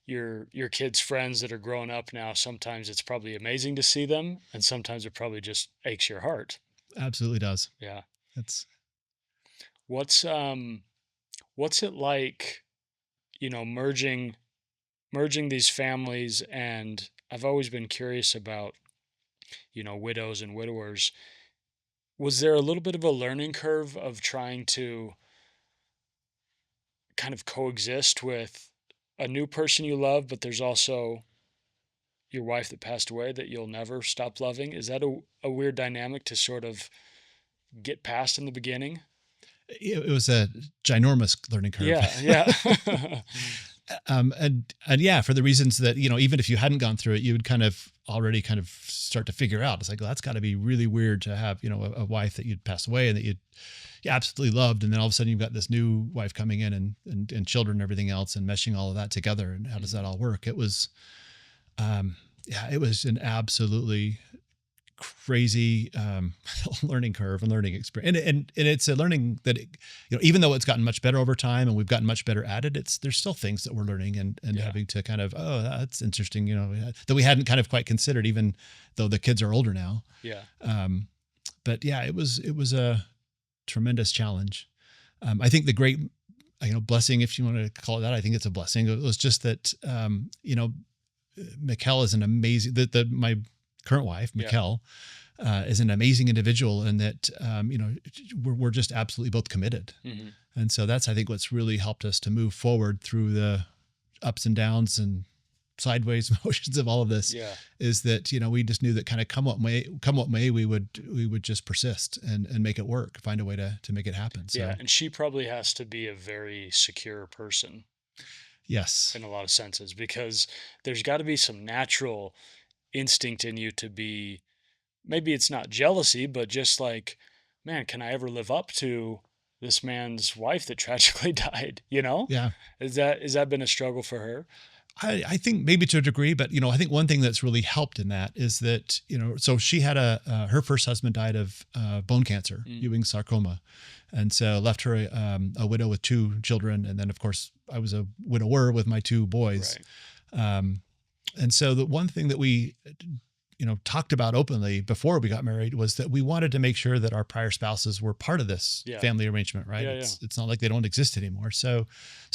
S1: your kids' friends that are growing up now, sometimes it's probably amazing to see them, and sometimes it probably just aches your heart.
S2: Absolutely does.
S1: Yeah.
S2: It's
S1: What's what's it like, merging merging these families, and I've always been curious about, widows and widowers. Was there a little bit of a learning curve of trying to kind of coexist with a new person you love, but there's also your wife that passed away that you'll never stop loving? Is that a weird dynamic to sort of get past in the beginning?
S2: It was a ginormous learning curve.
S1: Yeah, yeah.
S2: And yeah, for the reasons that, even if you hadn't gone through it, you would kind of already kind of start to figure out. It's like, well, that's got to be really weird to have, a wife that you'd passed away and that you absolutely loved. And then all of a sudden you've got this new wife coming in and children and everything else and meshing all of that together. And how does that all work? It was, yeah, it was an absolutely crazy learning curve and learning experience, and it's a learning that even though it's gotten much better over time and we've gotten much better at it, there's still things that we're learning and
S1: Yeah,
S2: having to kind of, oh, that's interesting, that we hadn't kind of quite considered, even though the kids are older now.
S1: yeah,
S2: um, but yeah, it was a tremendous challenge. I think the great blessing, if you want to call it that, I think it's a blessing, it was just that Mikkel is an amazing, my current wife,
S1: yeah.
S2: Mikkel, is an amazing individual, and that we're just absolutely both committed.
S1: Hmm.
S2: And so that's, I think, what's really helped us to move forward through the ups and downs and sideways motions of all of this.
S1: Yeah,
S2: Is that we just knew that kind of come what may, we would just persist and make it work, find a way to make it happen.
S1: yeah.
S2: So
S1: And she probably has to be a very secure person
S2: yes,
S1: in a lot of senses, because there's got to be some natural instinct in you to be, maybe it's not jealousy, but just like, man, can I ever live up to this man's wife that tragically died?
S2: yeah.
S1: Is that been a struggle for her?
S2: I think maybe to a degree, but I think one thing that's really helped in that is that so she had her first husband died of bone cancer,
S1: Mm,
S2: Ewing sarcoma, and so left her a widow with two children, and then of course I was a widower with my two boys,
S1: right.
S2: um, and so the one thing that we talked about openly before we got married was that we wanted to make sure that our prior spouses were part of this
S1: Yeah,
S2: family arrangement, right?
S1: yeah, yeah.
S2: It's not like they don't exist anymore. So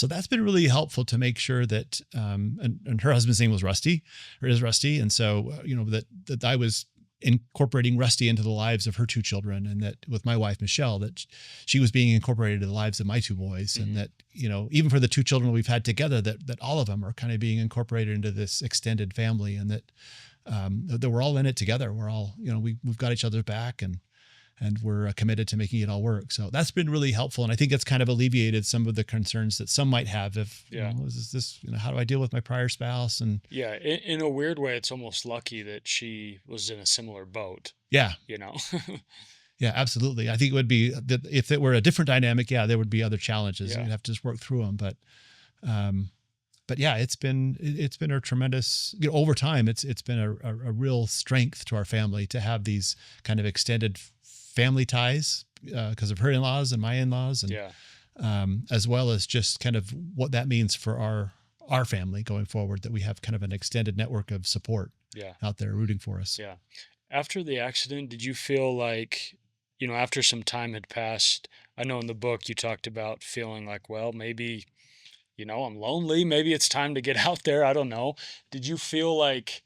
S2: that's been really helpful to make sure that, and her husband's name was Rusty, or is Rusty. And so, that I was incorporating Rusty into the lives of her two children, and that with my wife, Michelle, that she was being incorporated into the lives of my two boys. And
S1: Hmm.
S2: that, even for the two children we've had together, that all of them are kind of being incorporated into this extended family, and that we're all in it together. We're all, we've got each other's back, and we're committed to making it all work. So that's been really helpful. And I think it's kind of alleviated some of the concerns that some might have if,
S1: Yeah,
S2: is this, how do I deal with my prior spouse? And
S1: yeah. In a weird way, it's almost lucky that she was in a similar boat.
S2: yeah,
S1: You know.
S2: yeah, absolutely. I think it would be that if it were a different dynamic, yeah, there would be other challenges.
S1: Yeah,
S2: You'd have to just work through them. Um, but yeah, it's been a tremendous, over time, it's been a real strength to our family to have these kind of extended family ties, because of her in-laws and my in-laws, and
S1: yeah,
S2: as well as just kind of what that means for our family going forward, that we have kind of an extended network of support
S1: yeah,
S2: out there rooting for us.
S1: yeah. After the accident, did you feel like, after some time had passed? I know in the book you talked about feeling like, well, maybe, I'm lonely. Maybe it's time to get out there. I don't know. Did you feel like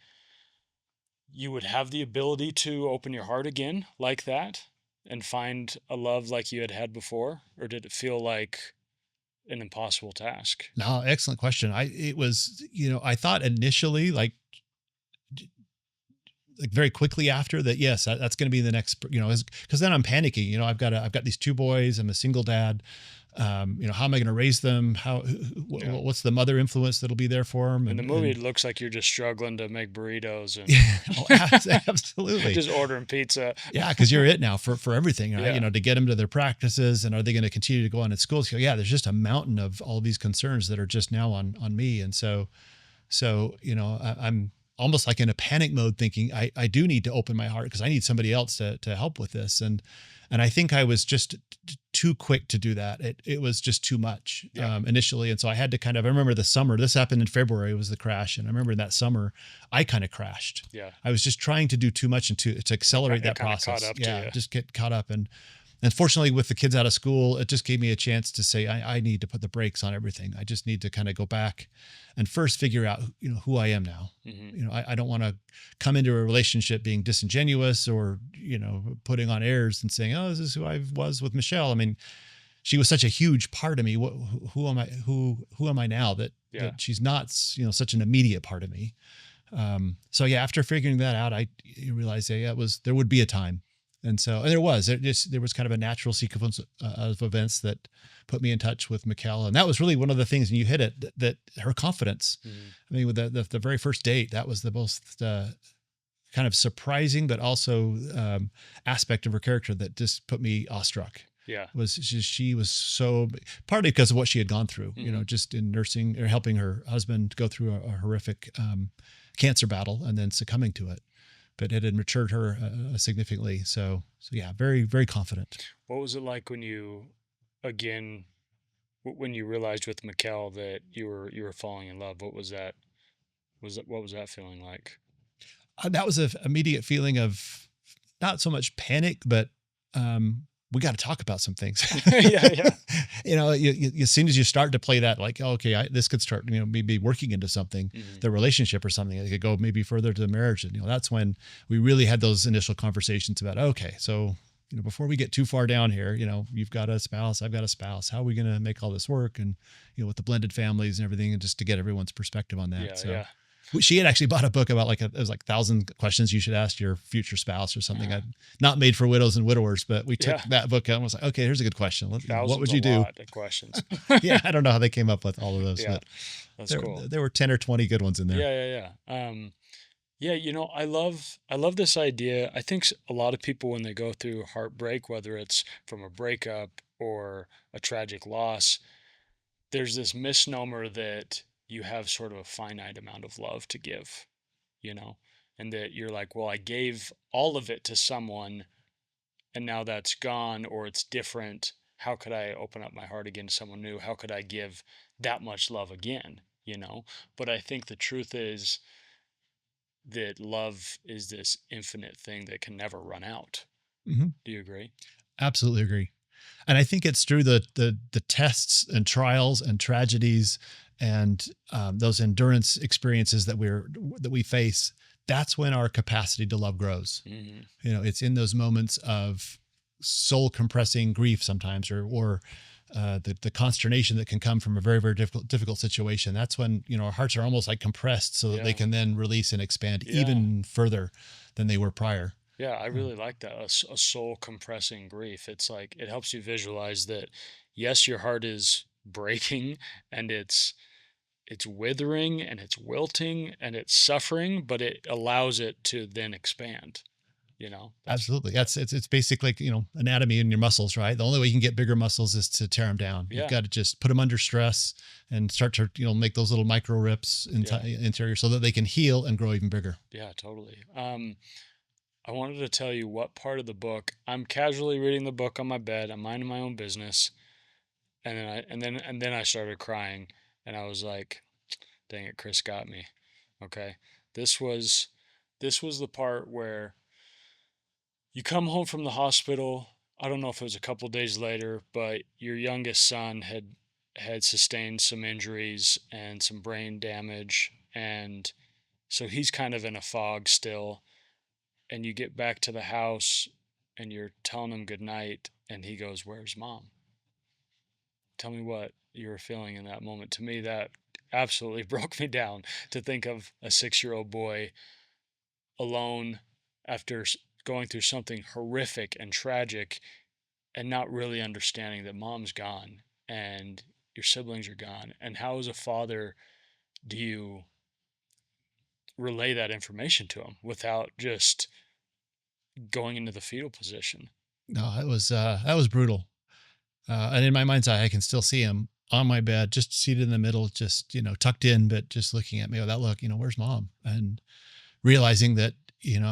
S1: you would have the ability to open your heart again like that and find a love like you had had before? Or did it feel like an impossible task?
S2: No, excellent question. It was, I thought initially, like very quickly after that, yes, that's going to be the next, because then I'm panicking. I've got these two boys. I'm a single dad. How am I going to raise them?
S1: Yeah.
S2: What's the mother influence that'll be there for them?
S1: In the movie, it looks like you're just struggling to make burritos and
S2: Yeah, oh, absolutely.
S1: just ordering pizza.
S2: Yeah, because you're it now for everything, right?
S1: Yeah.
S2: To get them to their practices, and are they going to continue to go on at school? So yeah, there's just a mountain of all these concerns that are just now on me, and so I'm almost like in a panic mode, thinking I do need to open my heart because I need somebody else to help with this, and I think I was just too quick to do that. It was just too much
S1: Yeah.
S2: initially, and so I had to I remember the summer. This happened in February. Was the crash, and I remember that summer I kind of crashed.
S1: Yeah.
S2: I was just trying to do too much and to accelerate
S1: It
S2: that
S1: kind of caught
S2: process.
S1: up to
S2: Yeah,
S1: you.
S2: just get caught up, And fortunately, with the kids out of school, it just gave me a chance to say, I need to put the brakes on everything. I just need to kind of go back and first figure out, who I am now.
S1: Hmm.
S2: I don't want to come into a relationship being disingenuous or, putting on airs and saying, oh, this is who I was with Michelle. I mean, she was such a huge part of me. Who am I? Who am I now
S1: Yeah.
S2: that she's not, such an immediate part of me. So yeah, after figuring that out, I realized, yeah, there would be a time. And there was kind of a natural sequence of events that put me in touch with Mikkel. And that was really one of the things, and you hit it, that her confidence.
S1: Hmm.
S2: I mean, with the very first date, that was the most, kind of surprising, but also, aspect of her character that just put me awestruck.
S1: Yeah.
S2: Was she was so, partly because of what she had gone through,
S1: Hmm.
S2: just in nursing or helping her husband go through a horrific, cancer battle and then succumbing to it, but it had matured her, significantly. So yeah, very, very confident.
S1: What was it like when you, again, when you realized with Mikkel that you were falling in love? What was that? What was that feeling like?
S2: That was an immediate feeling of not so much panic, but, we got to talk about some things.
S1: Yeah, yeah.
S2: As soon as you start to play that, like, oh, okay, this could start, maybe working into something,
S1: Hmm.
S2: the relationship or something. It could go maybe further to the marriage. And, that's when we really had those initial conversations about, okay, so, before we get too far down here, you've got a spouse, I've got a spouse. How are we going to make all this work? And, with the blended families and everything, and just to get everyone's perspective on that.
S1: Yeah,
S2: So
S1: yeah.
S2: she had actually bought a book about, like, it was like 1,000 questions you should ask your future spouse or something.
S1: Uh-huh.
S2: Not made for widows and widowers, but we took
S1: Yeah.
S2: that book out and was like, okay, here's a good question. What would
S1: Thousands a
S2: you do?
S1: lot of questions.
S2: Yeah, I don't know how they came up with all of those,
S1: Yeah,
S2: but
S1: that's
S2: there
S1: cool.
S2: there were 10 or 20 good ones in there.
S1: Yeah, yeah, yeah. Yeah, I love this idea. I think a lot of people when they go through heartbreak, whether it's from a breakup or a tragic loss, there's this misnomer that you have sort of a finite amount of love to give, you know, and that you're like, well, I gave all of it to someone and now that's gone or it's different. How could I open up my heart again to someone new? How could I give that much love again? But I think the truth is that love is this infinite thing that can never run out.
S2: Hmm.
S1: Do you agree?
S2: Absolutely agree. And I think it's through the tests and trials and tragedies and, those endurance experiences that we face. That's when our capacity to love grows.
S1: Hmm.
S2: It's in those moments of soul compressing grief sometimes, or the consternation that can come from a very, very difficult situation. That's when, our hearts are almost like compressed so that they
S1: Yeah.
S2: can then release and expand
S1: Yeah.
S2: even further than they were prior.
S1: Yeah. I
S2: Uh,
S1: really like that. A soul compressing grief. It's like it helps you visualize that, yes, your heart is breaking and it's withering and it's wilting and it's suffering, but it allows it to then expand. That's,
S2: Absolutely. It's basically like, anatomy in your muscles, right? The only way you can get bigger muscles is to tear them down. You've
S1: yeah.
S2: got to just put them under stress and start to, make those little micro rips
S1: Yeah.
S2: interior so that they can heal and grow even bigger.
S1: Yeah, totally. I wanted to tell you what part of the book. I'm casually reading the book on my bed. I'm minding my own business, and then I started crying, and I was like, "Dang it, Chris got me." Okay, this was this was the part where you come home from the hospital. I don't know if it was a couple days later, but your youngest son had sustained some injuries and some brain damage, and so he's kind of in a fog still. And you get back to the house and you're telling him goodnight, and he goes, "Where's mom?" Tell me what you were feeling in that moment. To me, that absolutely broke me down to think of a 6-year-old boy alone after going through something horrific and tragic and not really understanding that mom's gone and your siblings are gone. And how, as a father, do you relay that information to him without just going into the fetal position?
S2: No, that was brutal. And in my mind's eye, I can still see him on my bed, just seated in the middle, just, tucked in, but just looking at me with that look, where's mom? And realizing that,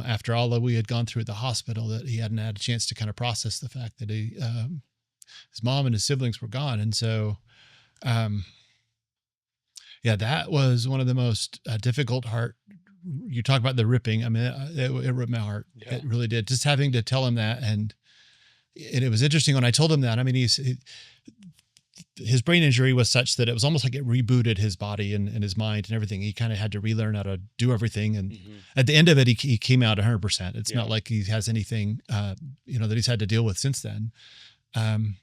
S2: after all that we had gone through at the hospital, that he hadn't had a chance to kind of process the fact that his mom and his siblings were gone. And so, um, yeah, that was one of the most, difficult heart. You talk about the ripping. I mean, it ripped my heart.
S1: Yeah.
S2: It really did. Just having to tell him that, and And it was interesting when I told him that. I mean, his brain injury was such that it was almost like it rebooted his body and his mind and everything. He kind of had to relearn how to do everything. And
S1: Hmm.
S2: at the end of it, he came out 100%. It's not
S1: Yeah.
S2: like he has anything, that he's had to deal with since then. Um,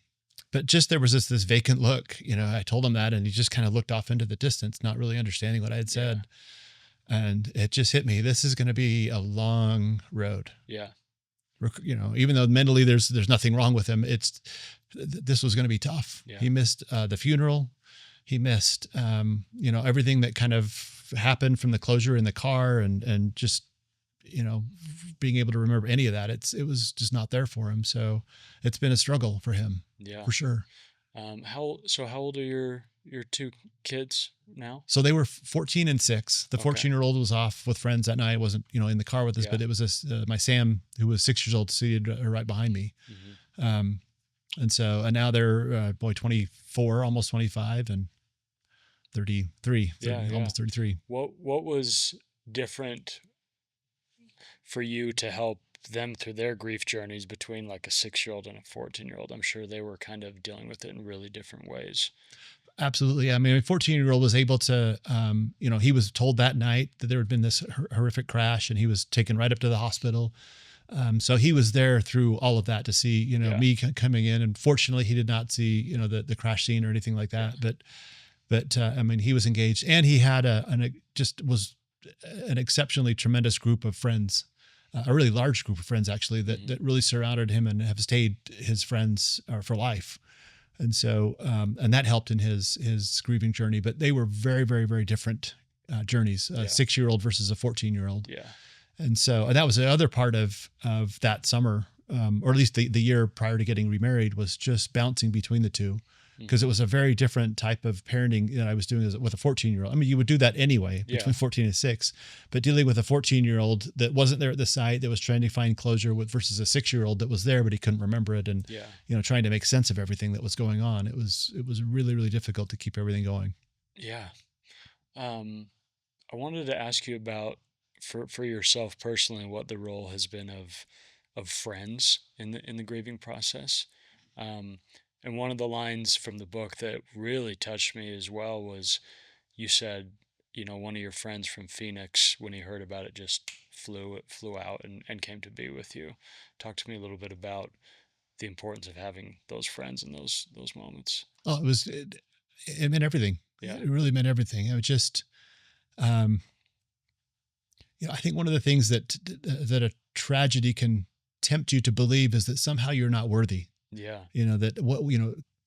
S2: but just there was this vacant look. I told him that, and he just kind of looked off into the distance, not really understanding what I had
S1: Yeah.
S2: said. And it just hit me. This is going to be a long road.
S1: Yeah.
S2: Even though mentally there's nothing wrong with him, this was going to be tough.
S1: Yeah.
S2: He missed the funeral. He missed everything that kind of happened from the closure in the car, and just being able to remember any of that. It was just not there for him. So it's been a struggle for him,
S1: Yeah.
S2: for sure.
S1: How old are your two kids now?
S2: So they were 14 and 6. The
S1: Okay.
S2: 14-year-old was off with friends that night. Wasn't in the car with us,
S1: Yeah.
S2: but it was my Sam, who was 6 years old, seated right behind me.
S1: Hmm.
S2: Um, and now they're 24, almost 25, and 33,
S1: Yeah. Yeah.
S2: almost 33.
S1: What was different for you to help them through their grief journeys between like a 6-year-old and a 14-year-old? I'm sure they were kind of dealing with it in really different ways.
S2: Absolutely. I mean, a 14-year-old was able to, he was told that night that there had been this horrific crash, and he was taken right up to the hospital. So he was there through all of that to see,
S1: Yeah.
S2: me coming in. And fortunately, he did not see, the crash scene or anything like
S1: Yeah.
S2: that. But I mean, he was engaged, and he had just was an exceptionally tremendous group of friends, a really large group of friends actually, that
S1: Hmm.
S2: that really surrounded him and have stayed his friends for life. And so, and that helped in his grieving journey. But they were very, very, very different journeys. A
S1: Yeah.
S2: 6-year-old versus a 14-year-old.
S1: Yeah.
S2: And so, and that was the other part of that summer, or at least the year prior to getting remarried, was just bouncing between the two, because it
S1: Hmm.
S2: was a very different type of parenting that I was doing with a 14-year-old. I mean, you would do that anyway
S1: Yeah.
S2: between 14 and 6, but dealing with a 14-year-old that wasn't there at the site, that was trying to find closure with, versus a 6-year-old that was there, but he couldn't remember it. And,
S1: Yeah.
S2: trying to make sense of everything that was going on. It was really, really difficult to keep everything going.
S1: Yeah. Um, I wanted to ask you about for yourself personally what the role has been of friends in the grieving process. Um, and one of the lines from the book that really touched me as well was you said, one of your friends from Phoenix, when he heard about it, just flew out and came to be with you. Talk to me a little bit about the importance of having those friends in those moments.
S2: Oh, it meant everything.
S1: Yeah.
S2: It really meant everything. It was just, um, I think one of the things that a tragedy can tempt you to believe is that somehow you're not worthy.
S1: Yeah.
S2: That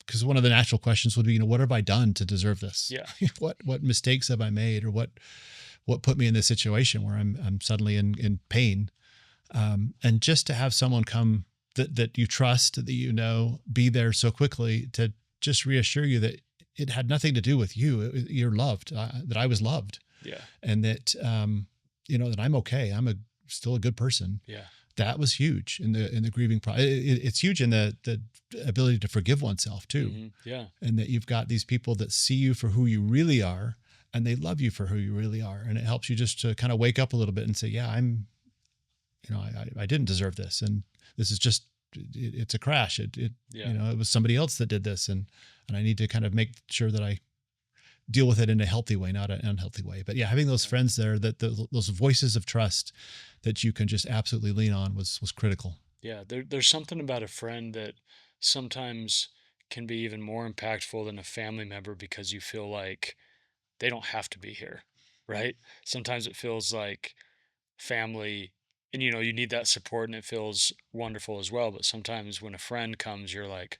S2: because one of the natural questions would be, what have I done to deserve this?
S1: Yeah.
S2: What mistakes have I made, or what put me in this situation where I'm suddenly in pain? And just to have someone come that you trust, that be there so quickly to just reassure you that it had nothing to do with you. You're loved, that I was loved,
S1: Yeah.
S2: and that that I'm okay. Still a good person.
S1: Yeah.
S2: That was huge in the grieving process. It's huge in the ability to forgive oneself too,
S1: Hmm. Yeah.
S2: and that you've got these people that see you for who you really are, and they love you for who you really are, and it helps you just to kind of wake up a little bit and say, yeah, I didn't deserve this, and this is just it's a crash. It
S1: Yeah.
S2: it was somebody else that did this, and I need to kind of make sure that I deal with it in a healthy way, not an unhealthy way. But yeah, having those
S1: Yeah.
S2: friends there, those voices of trust that you can just absolutely lean on was critical.
S1: Yeah, there's something about a friend that sometimes can be even more impactful than a family member because you feel like they don't have to be here, right? Sometimes it feels like family, and you need that support and it feels wonderful as well. But sometimes when a friend comes, you're like,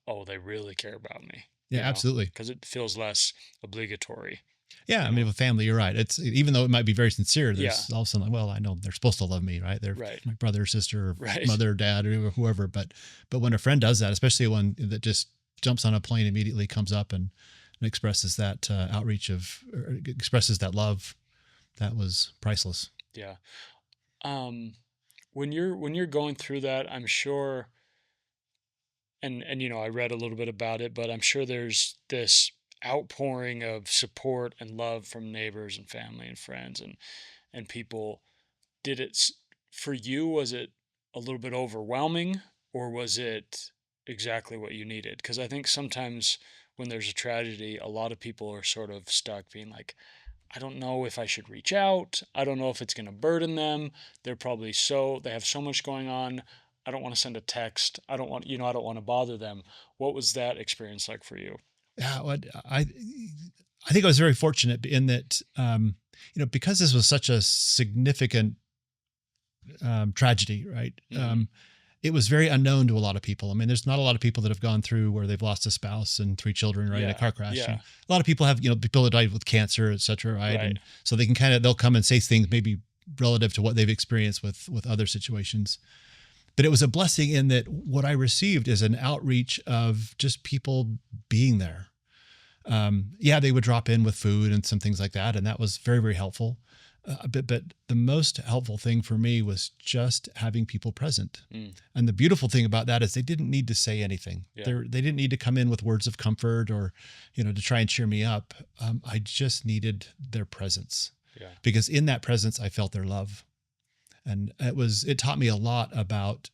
S1: oh, they really care about me,
S2: Yeah, absolutely.
S1: because it feels less obligatory,
S2: Yeah,
S1: you
S2: I mean,
S1: know?
S2: with family, you're right. It's even though it might be very sincere,
S1: Yeah,
S2: there's all of a sudden like, well, I know they're supposed to love me, right? They're
S1: right,
S2: my brother, sister, or
S1: right.
S2: mother, dad, or whoever. But when a friend does that, especially one that just jumps on a plane, immediately comes up and expresses that outreach or expresses that love, that was priceless.
S1: Yeah. Um, when you're going through that, I'm sure, and I read a little bit about it, but I'm sure there's this outpouring of support and love from neighbors and family and friends and people. Did it for you? Was it a little bit overwhelming? or was it exactly what you needed? Because I think sometimes when there's a tragedy, a lot of people are sort of stuck being like, I don't know if I should reach out. I don't know if it's going to burden them. They have so much going on. I don't want to send a text. I don't want to bother them. What was that experience like for you?
S2: Yeah, I think I was very fortunate in that, because this was such a significant tragedy, right?
S1: Hmm.
S2: It was very unknown to a lot of people. I mean, there's not a lot of people that have gone through where they've lost a spouse and three children, right, in a
S1: Yeah.
S2: car crash.
S1: Yeah.
S2: A lot of people have, people that died with cancer, et cetera, right?
S1: Right.
S2: And so they can they'll come and say things maybe relative to what they've experienced with other situations. But it was a blessing in that what I received is an outreach of just people being there. Yeah, they would drop in with food and some things like that, and that was very, very helpful. But the most helpful thing for me was just having people present.
S1: Mm.
S2: And the beautiful thing about that is they didn't need to say anything.
S1: Yeah.
S2: They didn't need to come in with words of comfort or, to try and cheer me up. I just needed their presence,
S1: Yeah.
S2: because in that presence I felt their love, and it taught me a lot about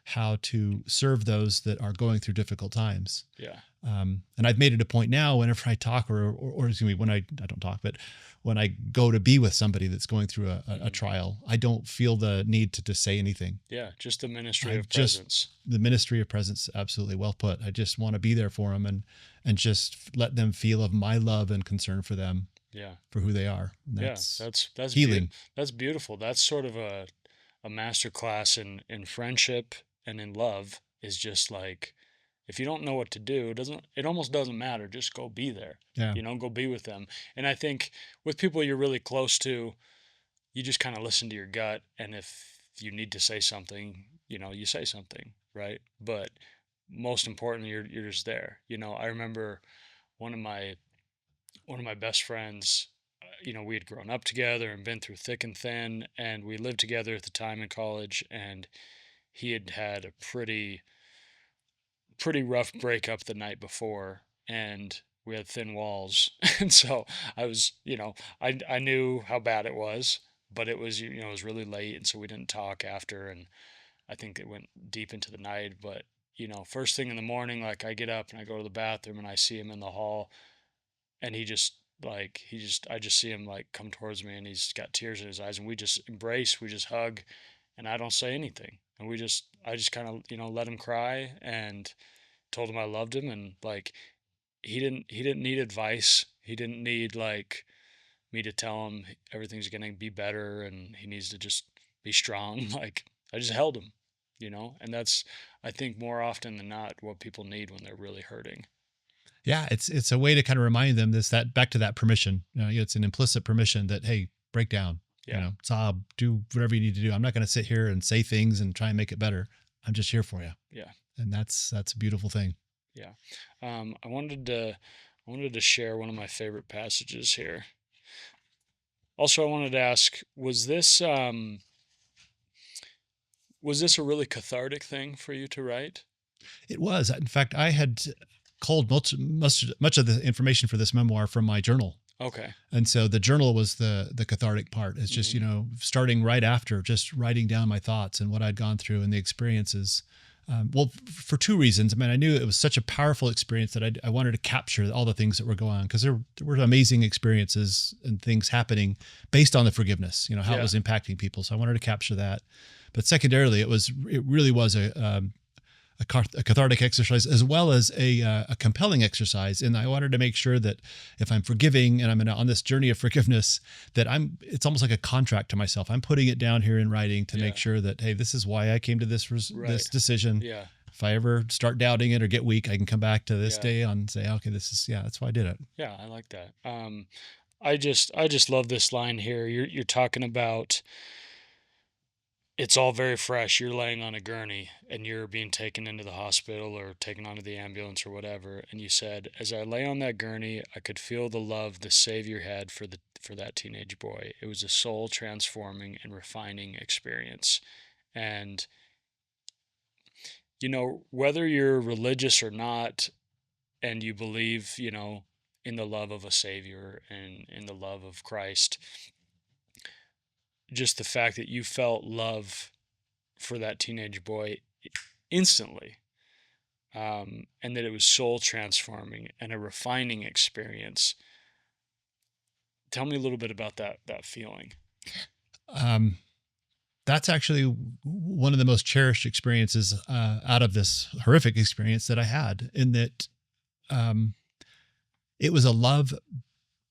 S2: how to serve those that are going through difficult times.
S1: Yeah.
S2: And I've made it a point now, whenever I talk, or excuse me, when I don't talk, but when I go to be with somebody that's going through a
S1: Hmm.
S2: trial, I don't feel the need to just say anything.
S1: Yeah. Just the ministry
S2: I
S1: of
S2: just
S1: presence.
S2: The ministry of presence, absolutely well put. I just want to be there for them, and just let them feel of my love and concern for them,
S1: Yeah.
S2: for who they are. And
S1: Yeah.
S2: that's
S1: Beautiful.
S2: healing.
S1: That's beautiful. That's sort of a master class in friendship and in love is just like, if you don't know what to do, it almost doesn't matter. Just go be there.
S2: Yeah.
S1: Go be with them. And I think with people you're really close to, you just kind of listen to your gut, and if you need to say something, you say something, right? But most importantly, you're just there. I remember one of my one of my best friends, we had grown up together and been through thick and thin, and we lived together at the time in college, and he had had a pretty rough breakup the night before, and we had thin walls. And so I was, I knew how bad it was, but it was really late, and so we didn't talk after, and I think it went deep into the night. But first thing in the morning, like, I get up and I go to the bathroom and I see him in the hall, and I just see him like come towards me, and he's got tears in his eyes, and we just embrace, we just hug, and I don't say anything, and I just kind of let him cry, and told him I loved him, and like, he didn't need advice. He didn't need like me to tell him everything's going to be better and he needs to just be strong. Like, I just held him, and that's, I think, more often than not what people need when they're really hurting.
S2: Yeah, it's a way to kind of remind them this, that back to that permission. It's an implicit permission that, hey, break down,
S1: Yeah.
S2: sob, do whatever you need to do. I'm not going to sit here and say things and try and make it better. I'm just here for you,
S1: Yeah.
S2: and that's a beautiful thing.
S1: Yeah. I wanted to share one of my favorite passages here. Also, I wanted to ask, was this a really cathartic thing for you to write?
S2: It was, in fact, I had culled much of the information for this memoir from my journal.
S1: Okay.
S2: And so the journal was the cathartic part. It's just,
S1: Hmm.
S2: starting right after, just writing down my thoughts and what I'd gone through and the experiences. Well, for two reasons. I mean, I knew it was such a powerful experience that I wanted to capture all the things that were going on, because there were amazing experiences and things happening based on the forgiveness, how it
S1: Yeah.
S2: was impacting people. So I wanted to capture that. But secondarily, it really was a cathartic exercise, as well as a compelling exercise. And I wanted to make sure that if I'm forgiving and on this journey of forgiveness, that it's almost like a contract to myself. I'm putting it down here in writing to make
S1: Yeah.
S2: sure that, hey, this is why I came to
S1: Right.
S2: this decision.
S1: Yeah.
S2: If I ever start doubting it or get weak, I can come back to this
S1: Yeah.
S2: day and say, okay, that's why I did it.
S1: Yeah. I like that. I just love this line here. You're talking about, it's all very fresh. You're laying on a gurney and you're being taken into the hospital or taken onto the ambulance or whatever. And you said, as I lay on that gurney, I could feel the love the Savior had for that teenage boy. It was a soul transforming and refining experience. And whether you're religious or not, and you believe, in the love of a Savior and in the love of Christ, just the fact that you felt love for that teenage boy, instantly, and that it was soul transforming and a refining experience. Tell me a little bit about that feeling.
S2: Um, that's actually one of the most cherished experiences out of this horrific experience that I had, in that um, it was a love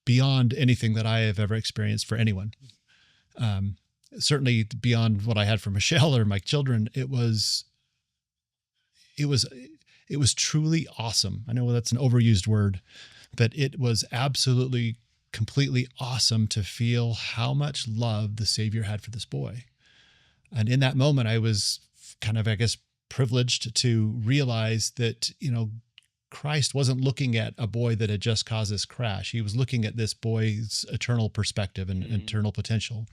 S2: beyond anything that I have ever experienced for anyone. Um, Certainly beyond what I had for Michelle or my children. It was, it was truly awesome. I know that's an overused word, but it was absolutely, completely awesome to feel how much love the Savior had for this boy. And in that moment, I was kind of, I guess, privileged to realize that, Christ wasn't looking at a boy that had just caused this crash. He was looking at this boy's eternal perspective and
S1: Hmm.
S2: eternal potential,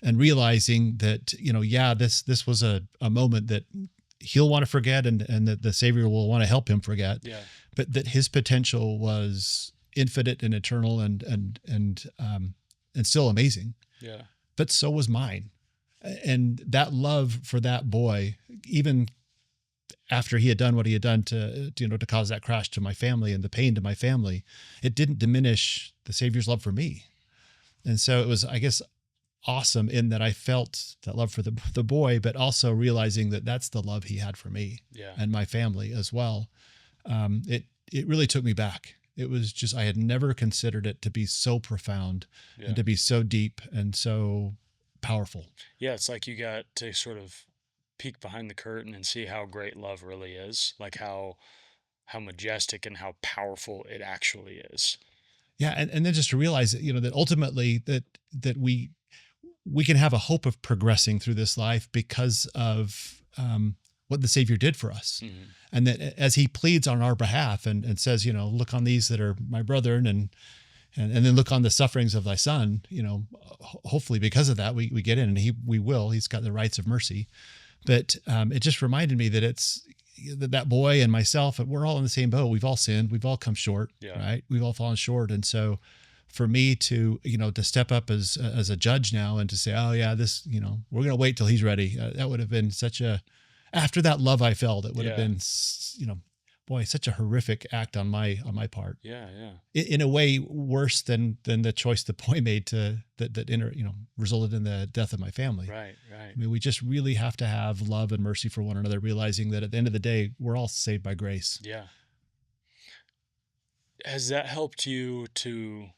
S2: and realizing that, yeah, this was a moment that he'll want to forget, and that the Savior will want to help him forget,
S1: Yeah,
S2: but that his potential was infinite and eternal, and still amazing.
S1: yeah,
S2: But so was mine. And that love for that boy, even after he had done what he had done to cause that crash to my family and the pain to my family, it didn't diminish the Savior's love for me. And so it was, I guess, awesome in that I felt that love for the boy, but also realizing that that's the love he had for me
S1: yeah,
S2: and my family as well. It really took me back. It was just, I had never considered it to be so profound and
S1: yeah.
S2: to be so deep and so powerful.
S1: Yeah, it's like you got to sort of peek behind the curtain and see how great love really is, like how majestic and how powerful it actually is.
S2: Yeah, and then just to realize that, that ultimately that we can have a hope of progressing through this life because of what the Savior did for us.
S1: Hmm.
S2: And that as he pleads on our behalf, and says, look on these that are my brethren, and then look on the sufferings of thy son, hopefully because of that, we get in, and we will, he's got the rights of mercy. But it just reminded me that it's that boy and myself, we're all in the same boat. We've all sinned. We've all come short,
S1: Yeah,
S2: right? We've all fallen short. And so for me to, to step up as a judge now and to say, oh yeah, this, we're going to wait till he's ready. That would have been after that love I felt, it would have
S1: yeah,
S2: been, boy, such a horrific act on my part.
S1: yeah, yeah,
S2: In a way worse than the choice the boy made resulted in the death of my family.
S1: right, right,
S2: I mean, we just really have to have love and mercy for one another, realizing that at the end of the day, we're all saved by grace.
S1: yeah. Has that helped you to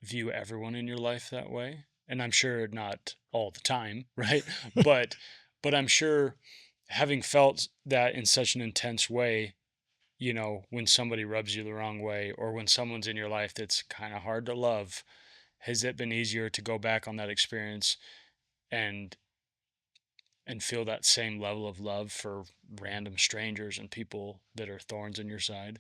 S1: view everyone in your life that way? And I'm sure not all the time, right? But I'm sure having felt that in such an intense way, when somebody rubs you the wrong way or when someone's in your life that's kind of hard to love, has it been easier to go back on that experience and feel that same level of love for random strangers and people that are thorns in your side?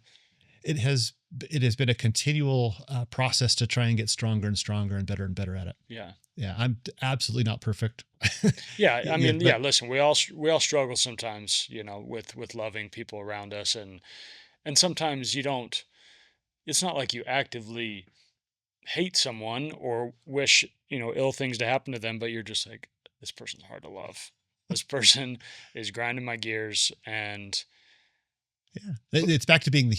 S2: It has it has been a continual process to try and get stronger and stronger and better at it.
S1: Yeah.
S2: Yeah, I'm absolutely not perfect.
S1: Yeah, I
S2: Yeah,
S1: mean, yeah,
S2: but
S1: listen, we all struggle sometimes, with loving people around us, and sometimes you don't, it's not like you actively hate someone or wish, ill things to happen to them, but you're just like, this person's hard to love. This person is grinding my gears, and
S2: yeah, it's back to being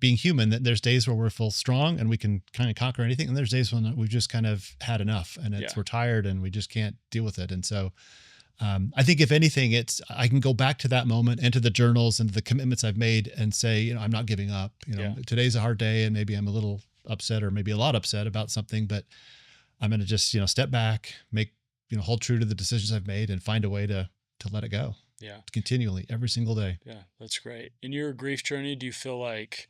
S2: being human. That there's days where we're full strong and we can kind of conquer anything, and there's days when we've just kind of had enough, and
S1: yeah,
S2: we're tired and we just can't deal with it. And so, I think if anything, I can go back to that moment and to the journals and the commitments I've made and say, I'm not giving up.
S1: yeah,
S2: Today's a hard day, and maybe I'm a little upset or maybe a lot upset about something, but I'm going to just step back, make hold true to the decisions I've made, and find a way to let it go
S1: yeah,
S2: continually every single day.
S1: yeah, that's great. In your grief journey, do you feel like,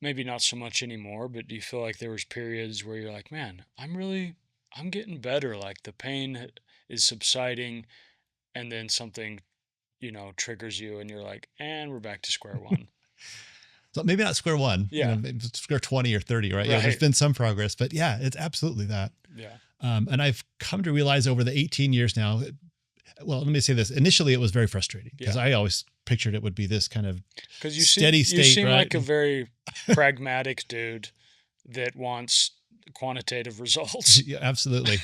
S1: maybe not so much anymore, but do you feel like there was periods where you're like, man, I'm getting better, like the pain is subsiding, and then something, triggers you and you're like, and we're back to square one.
S2: So maybe not square one,
S1: Yeah,
S2: maybe square 20 or 30, right? Yeah, there's
S1: right.
S2: been some progress, but yeah, it's absolutely that.
S1: Yeah,
S2: And I've come to realize over the 18 years now, well, let me say this. Initially, it was very frustrating because
S1: yeah.
S2: I always pictured it would be this kind of
S1: Because
S2: steady
S1: you
S2: state,
S1: seem
S2: right?
S1: like a very pragmatic dude that wants quantitative results.
S2: Yeah, absolutely.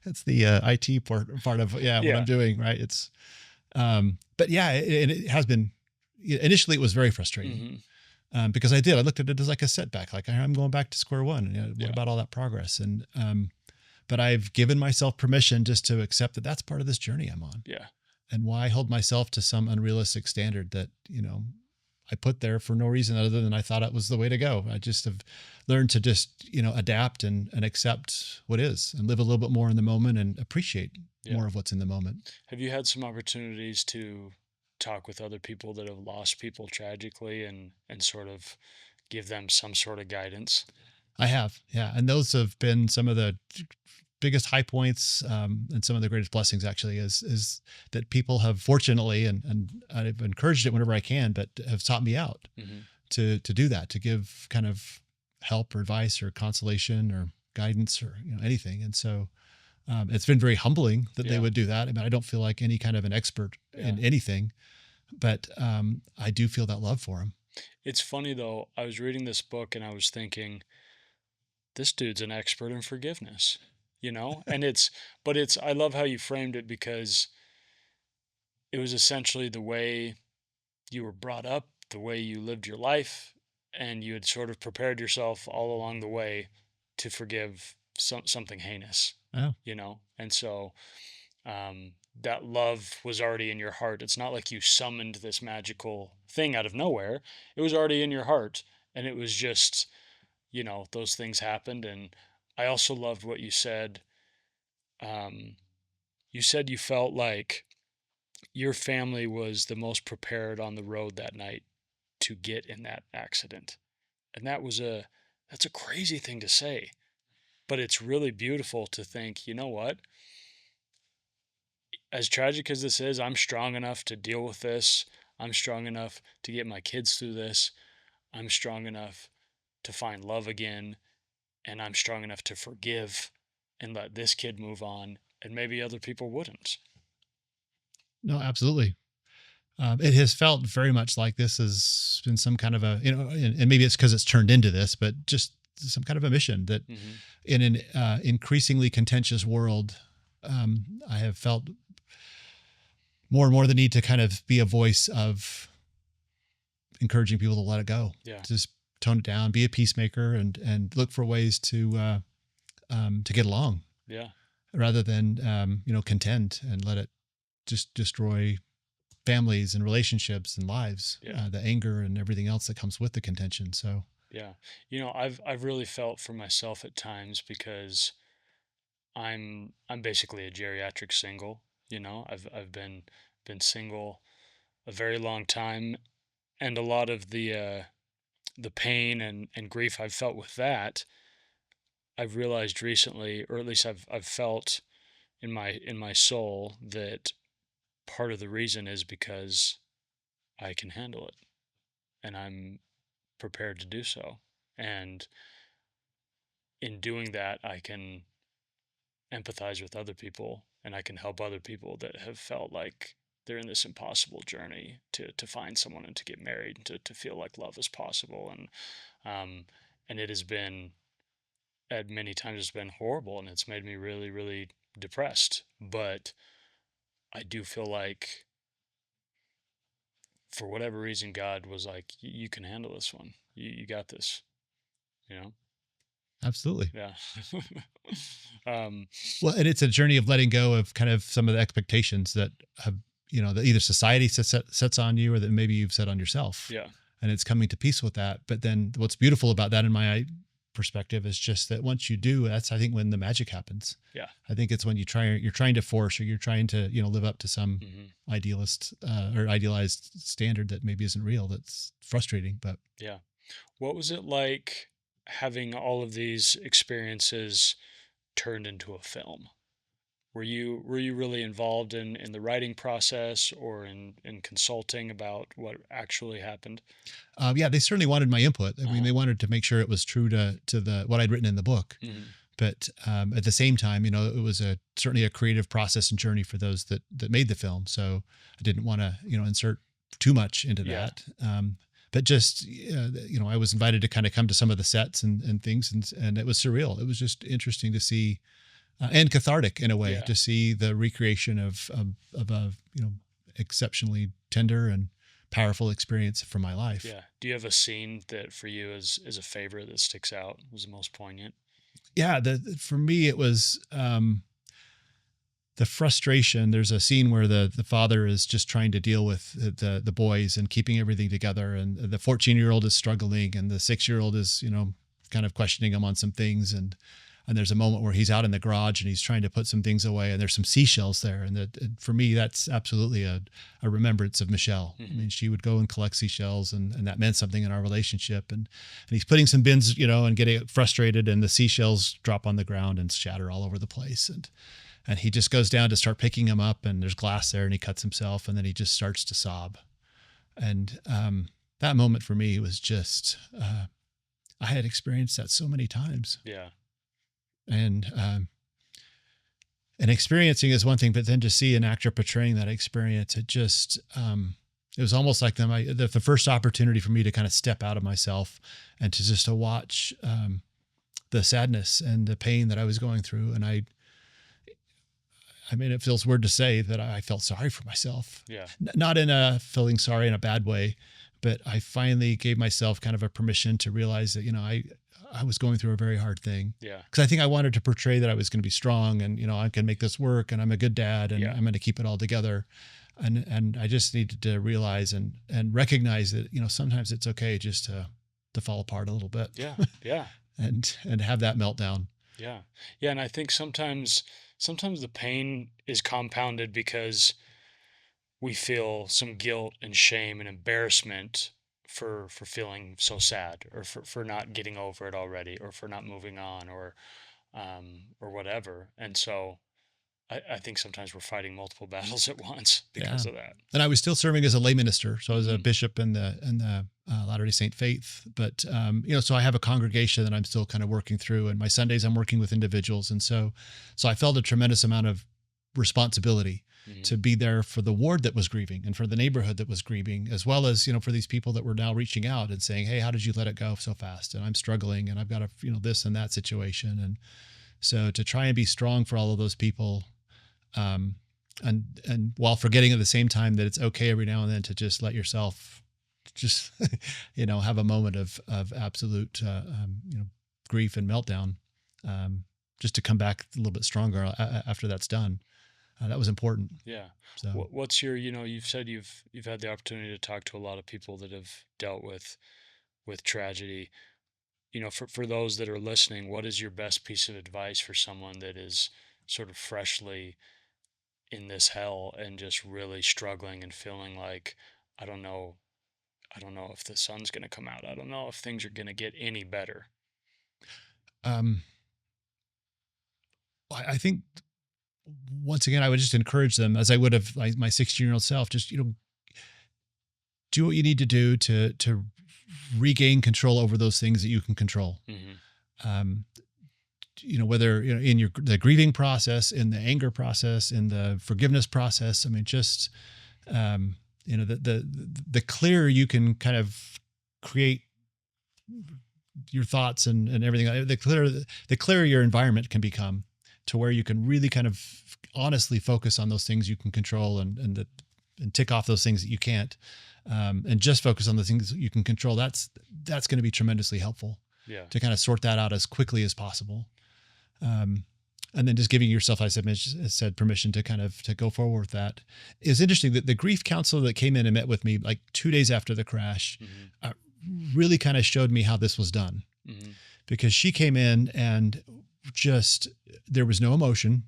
S2: That's the IT part of, yeah, what
S1: Yeah,
S2: I'm doing, right? It's But yeah, it has been. Initially, it was very frustrating
S1: Hmm.
S2: because I looked at it as like a setback. Like I'm going back to square one. What
S1: Yeah.
S2: about all that progress? And but I've given myself permission just to accept that that's part of this journey I'm on.
S1: Yeah.
S2: And why hold myself to some unrealistic standard that I put there for no reason other than I thought it was the way to go. I just have learned to just adapt and accept what is and live a little bit more in the moment and appreciate
S1: Yeah.
S2: more of what's in the moment.
S1: Have you had some opportunities to talk with other people that have lost people tragically and sort of give them some sort of guidance?
S2: I have, yeah, and those have been some of the biggest high points, and some of the greatest blessings. Actually, is that people have fortunately, and I've encouraged it whenever I can, but have sought me out
S1: Hmm.
S2: to do that, to give kind of help or advice or consolation or guidance or anything. And so it's been very humbling that they
S1: Yeah.
S2: would do that. I mean, I don't feel like any kind of an expert
S1: Yeah.
S2: in anything, but I do feel that love for them.
S1: It's funny though, I was reading this book and I was thinking, this dude's an expert in forgiveness, you know? And I love how you framed it because it was essentially the way you were brought up, the way you lived your life, and you had sort of prepared yourself all along the way to forgive something heinous,
S2: Oh,
S1: you know? And so that love was already in your heart. It's not like you summoned this magical thing out of nowhere. It was already in your heart. And it was just, those things happened. And I also loved what you said. Um, you said you felt like your family was the most prepared on the road that night to get in that accident. And that's a crazy thing to say, but it's really beautiful to think, you know what? As tragic as this is, I'm strong enough to deal with this. I'm strong enough to get my kids through this. I'm strong enough to find love again. And I'm strong enough to forgive and let this kid move on. And maybe other people wouldn't.
S2: no, absolutely. It has felt very much like this has been some kind of a, and maybe it's because it's turned into this, but just some kind of a mission that
S1: Hmm.
S2: in an increasingly contentious world, I have felt more and more the need to kind of be a voice of encouraging people to let it go,
S1: Yeah.
S2: just tone it down, be a peacemaker, and look for ways to get along
S1: Yeah.
S2: rather than contend and let it just destroy families and relationships and lives,
S1: Yeah.
S2: the anger and everything else that comes with the contention. So,
S1: Yeah. I've really felt for myself at times because I'm basically a geriatric single, I've been single a very long time, and a lot of the pain and grief I've felt with that, I've realized recently, or at least I've felt in my soul that part of the reason is because I can handle it and I'm prepared to do so. And in doing that, I can empathize with other people and I can help other people that have felt like they're in this impossible journey to find someone and to get married and to feel like love is possible. Um, and it has been, at many times, it's been horrible and it's made me really, really depressed. But I do feel like for whatever reason, God was like, you can handle this one. You got this, you know?
S2: absolutely.
S1: Yeah. um,
S2: Well, and it's a journey of letting go of kind of some of the expectations that have, that either society sets on you or that maybe you've set on yourself.
S1: yeah.
S2: And it's coming to peace with that. But then what's beautiful about that in my perspective is just that once you do, that's, I think, when the magic happens.
S1: Yeah.
S2: I think it's when you're trying to force or you're trying to, live up to some
S1: Hmm.
S2: idealist or idealized standard that maybe isn't real. That's frustrating, but
S1: Yeah. What was it like having all of these experiences turned into a film? Were you really involved in the writing process or in consulting about what actually happened?
S2: yeah, they certainly wanted my input. I mean,
S1: Uh-huh.
S2: they wanted to make sure it was true to the what I'd written in the book.
S1: Hmm.
S2: But at the same time, it was certainly a creative process and journey for those that made the film. So I didn't want to insert too much into
S1: Yeah.
S2: that. But just I was invited to kind of come to some of the sets and things, and it was surreal. It was just interesting to see and cathartic in a way
S1: Yeah.
S2: to see the recreation of a exceptionally tender and powerful experience for my life.
S1: Yeah. Do you have a scene that for you is a favorite that sticks out, was the most poignant?
S2: Yeah, for me it was the frustration. There's a scene where the father is just trying to deal with the boys and keeping everything together, and the 14-year-old is struggling, and the 6-year-old is kind of questioning him on some things, and there's a moment where he's out in the garage and he's trying to put some things away, and there's some seashells there, and for me that's absolutely a remembrance of Michelle. I
S1: Hmm.
S2: mean, she would go and collect seashells, and that meant something in our relationship, and he's putting some bins, and getting frustrated, and the seashells drop on the ground and shatter all over the place, and he just goes down to start picking them up, and there's glass there, and he cuts himself, and then he just starts to sob. And that moment for me was just, I had experienced that so many times.
S1: Yeah.
S2: And experiencing is one thing, but then to see an actor portraying that experience, it was almost like the first opportunity for me to kind of step out of myself and to watch the sadness and the pain that I was going through. And I mean, it feels weird to say that I felt sorry for myself,
S1: Yeah.
S2: not in a feeling sorry in a bad way, but I finally gave myself kind of a permission to realize that, I was going through a very hard thing,
S1: Yeah.
S2: because I think I wanted to portray that I was going to be strong, and, I can make this work, and I'm a good dad, and
S1: Yeah.
S2: I'm going to keep it all together. And I just needed to realize and recognize that, sometimes it's okay just to fall apart a little bit,
S1: Yeah. Yeah.
S2: and have that meltdown.
S1: Yeah. Yeah. And I think sometimes the pain is compounded because we feel some guilt and shame and embarrassment for feeling so sad, or for not getting over it already, or for not moving on, or whatever. And so I think sometimes we're fighting multiple battles at once
S2: Yeah.
S1: because of that.
S2: And I was still serving as a lay minister, so I was a
S1: Hmm.
S2: bishop in the Latter-day Saint faith. But so I have a congregation that I'm still kind of working through, and my Sundays I'm working with individuals, and so I felt a tremendous amount of responsibility
S1: Hmm.
S2: to be there for the ward that was grieving, and for the neighborhood that was grieving, as well as for these people that were now reaching out and saying, "Hey, how did you let it go so fast? And I'm struggling, and I've got a this and that situation." And so to try and be strong for all of those people, um, and while forgetting at the same time that it's okay every now and then to just let yourself just have a moment of absolute grief and meltdown, just to come back a little bit stronger after that's done. That was important.
S1: Yeah.
S2: So
S1: What's your, you've said you've had the opportunity to talk to a lot of people that have dealt with tragedy. For those that are listening, what is your best piece of advice for someone that is sort of freshly in this hell and just really struggling and feeling like, I don't know, I don't know if the sun's going to come out. I don't know if things are going to get any better.
S2: um, I think once again I would just encourage them, as I would have my 16-year-old self, just do what you need to do to regain control over those things that you can control.
S1: Hmm.
S2: Um, whether in the grieving process, in the anger process, in the forgiveness process. I mean, just the clearer you can kind of create your thoughts and everything, the clearer your environment can become, to where you can really kind of honestly focus on those things you can control, and tick off those things that you can't, and just focus on the things that you can control. That's going to be tremendously helpful
S1: Yeah.
S2: to kind of sort that out as quickly as possible. And then just giving yourself, I said, permission to kind of to go forward with that. It's interesting that the grief counselor that came in and met with me like 2 days after the crash,
S1: Hmm.
S2: really kind of showed me how this was done,
S1: Hmm.
S2: because she came in and just, there was no emotion.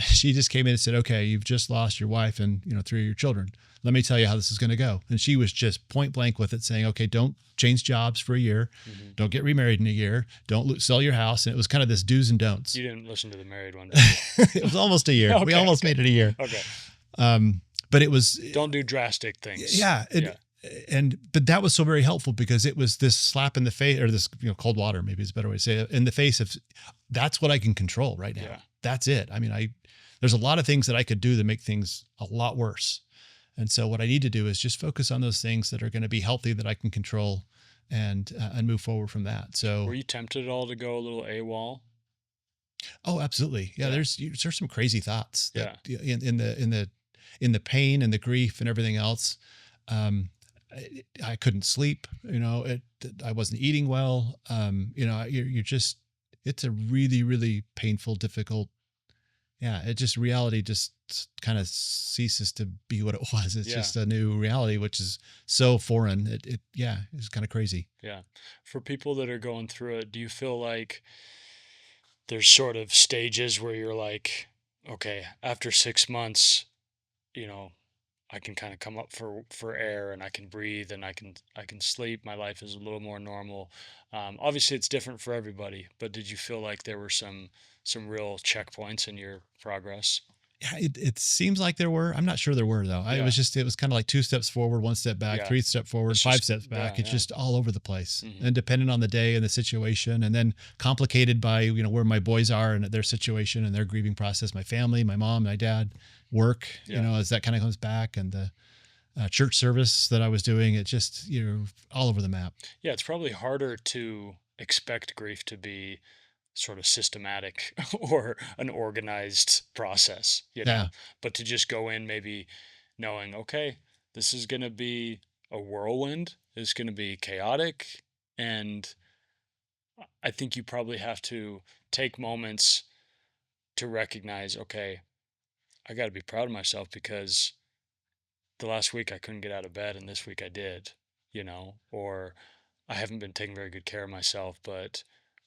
S2: She just came in and said, "Okay, you've just lost your wife and 3 of your children. Let me tell you how this is going to go." And she was just point blank with it, saying, "Okay, don't change jobs for a year,
S1: Hmm.
S2: don't get remarried in a year, don't sell your house." And it was kind of this do's and don'ts.
S1: You didn't listen to the married one, did you?
S2: It was almost a year. We
S1: Okay.
S2: almost
S1: Okay.
S2: made it a year.
S1: Okay.
S2: But it was,
S1: Don't do drastic things.
S2: yeah.
S1: Yeah.
S2: But that was so very helpful, because it was this slap in the face, or this, cold water, maybe is a better way to say it, in the face of, that's what I can control right now.
S1: Yeah.
S2: That's it. I mean, there's a lot of things that I could do to make things a lot worse. And so what I need to do is just focus on those things that are going to be healthy, that I can control, and move forward from that.
S1: Were
S2: So,
S1: you tempted at all to go a little AWOL?
S2: oh, absolutely. Yeah.
S1: Yeah.
S2: There's some crazy thoughts
S1: Yeah.
S2: that in the in the pain and the grief and everything else, I couldn't sleep. I wasn't eating well. You're just, it's a really, really painful, difficult. Yeah, it just reality just kind of ceases to be what it was. It's
S1: Yeah.
S2: just a new reality, which is so foreign. Yeah, it's kind of crazy.
S1: Yeah. For people that are going through it, do you feel like there's sort of stages where you're like, okay, after 6 months, you know, I can kind of come up for air and I can breathe and I can sleep. My life is a little more normal. Obviously, it's different for everybody, but did you feel like there were some real checkpoints in your progress?
S2: Yeah, it seems like there were. I'm not sure there were though.
S1: Yeah,
S2: It was kind of like two steps forward, one step back,
S1: yeah.
S2: three step forward,
S1: It's
S2: five
S1: just
S2: steps back.
S1: yeah,
S2: It's
S1: yeah.
S2: just all over the place,
S1: Hmm.
S2: and depending on the day and the situation, and then complicated by where my boys are and their situation and their grieving process, my family, my mom, my dad, work.
S1: Yeah,
S2: As that kind of comes back, and the church service that I was doing. It just all over the map.
S1: yeah. It's probably harder to expect grief to be sort of systematic or an organized process,
S2: Yeah,
S1: but to just go in maybe knowing, okay, this is going to be a whirlwind, it's going to be chaotic. And I think you probably have to take moments to recognize, okay, I got to be proud of myself because the last week I couldn't get out of bed and this week I did, or I haven't been taking very good care of myself, but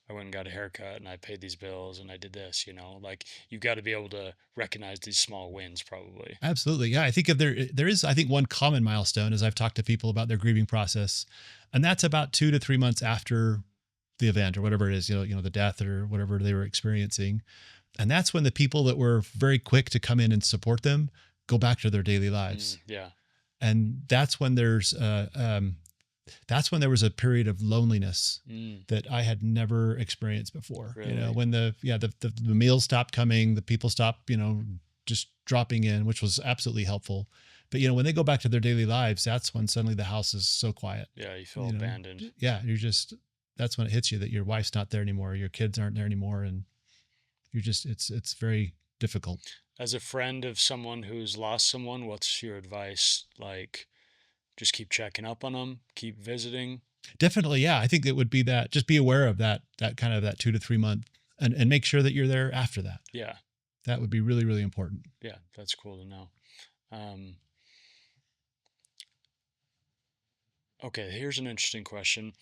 S1: I went and got a haircut and I paid these bills and I did this. Like you've got to be able to recognize these small wins probably.
S2: absolutely. Yeah, I think if there is, I think one common milestone as I've talked to people about their grieving process, and that's about 2 to 3 months after the event or whatever it is, the death or whatever they were experiencing. And that's when the people that were very quick to come in and support them go back to their daily lives.
S1: Yeah.
S2: And that's when there was a period of loneliness
S1: Mm,
S2: that I had never experienced before.
S1: really?
S2: When the meals stopped coming, the people stopped, just dropping in, which was absolutely helpful. But when they go back to their daily lives, that's when suddenly the house is so quiet.
S1: Yeah. You feel
S2: You know,
S1: abandoned.
S2: yeah, that's when it hits you that your wife's not there anymore, your kids aren't there anymore, and it's very difficult.
S1: As a friend of someone who's lost someone, what's your advice? Like, just keep checking up on them, keep visiting.
S2: Definitely, yeah. I think it would be that. Just be aware of that kind of that 2 to 3 month, and make sure that you're there after that.
S1: Yeah.
S2: That would be really, really important.
S1: Yeah. That's cool to know. Um, okay. Here's an interesting question.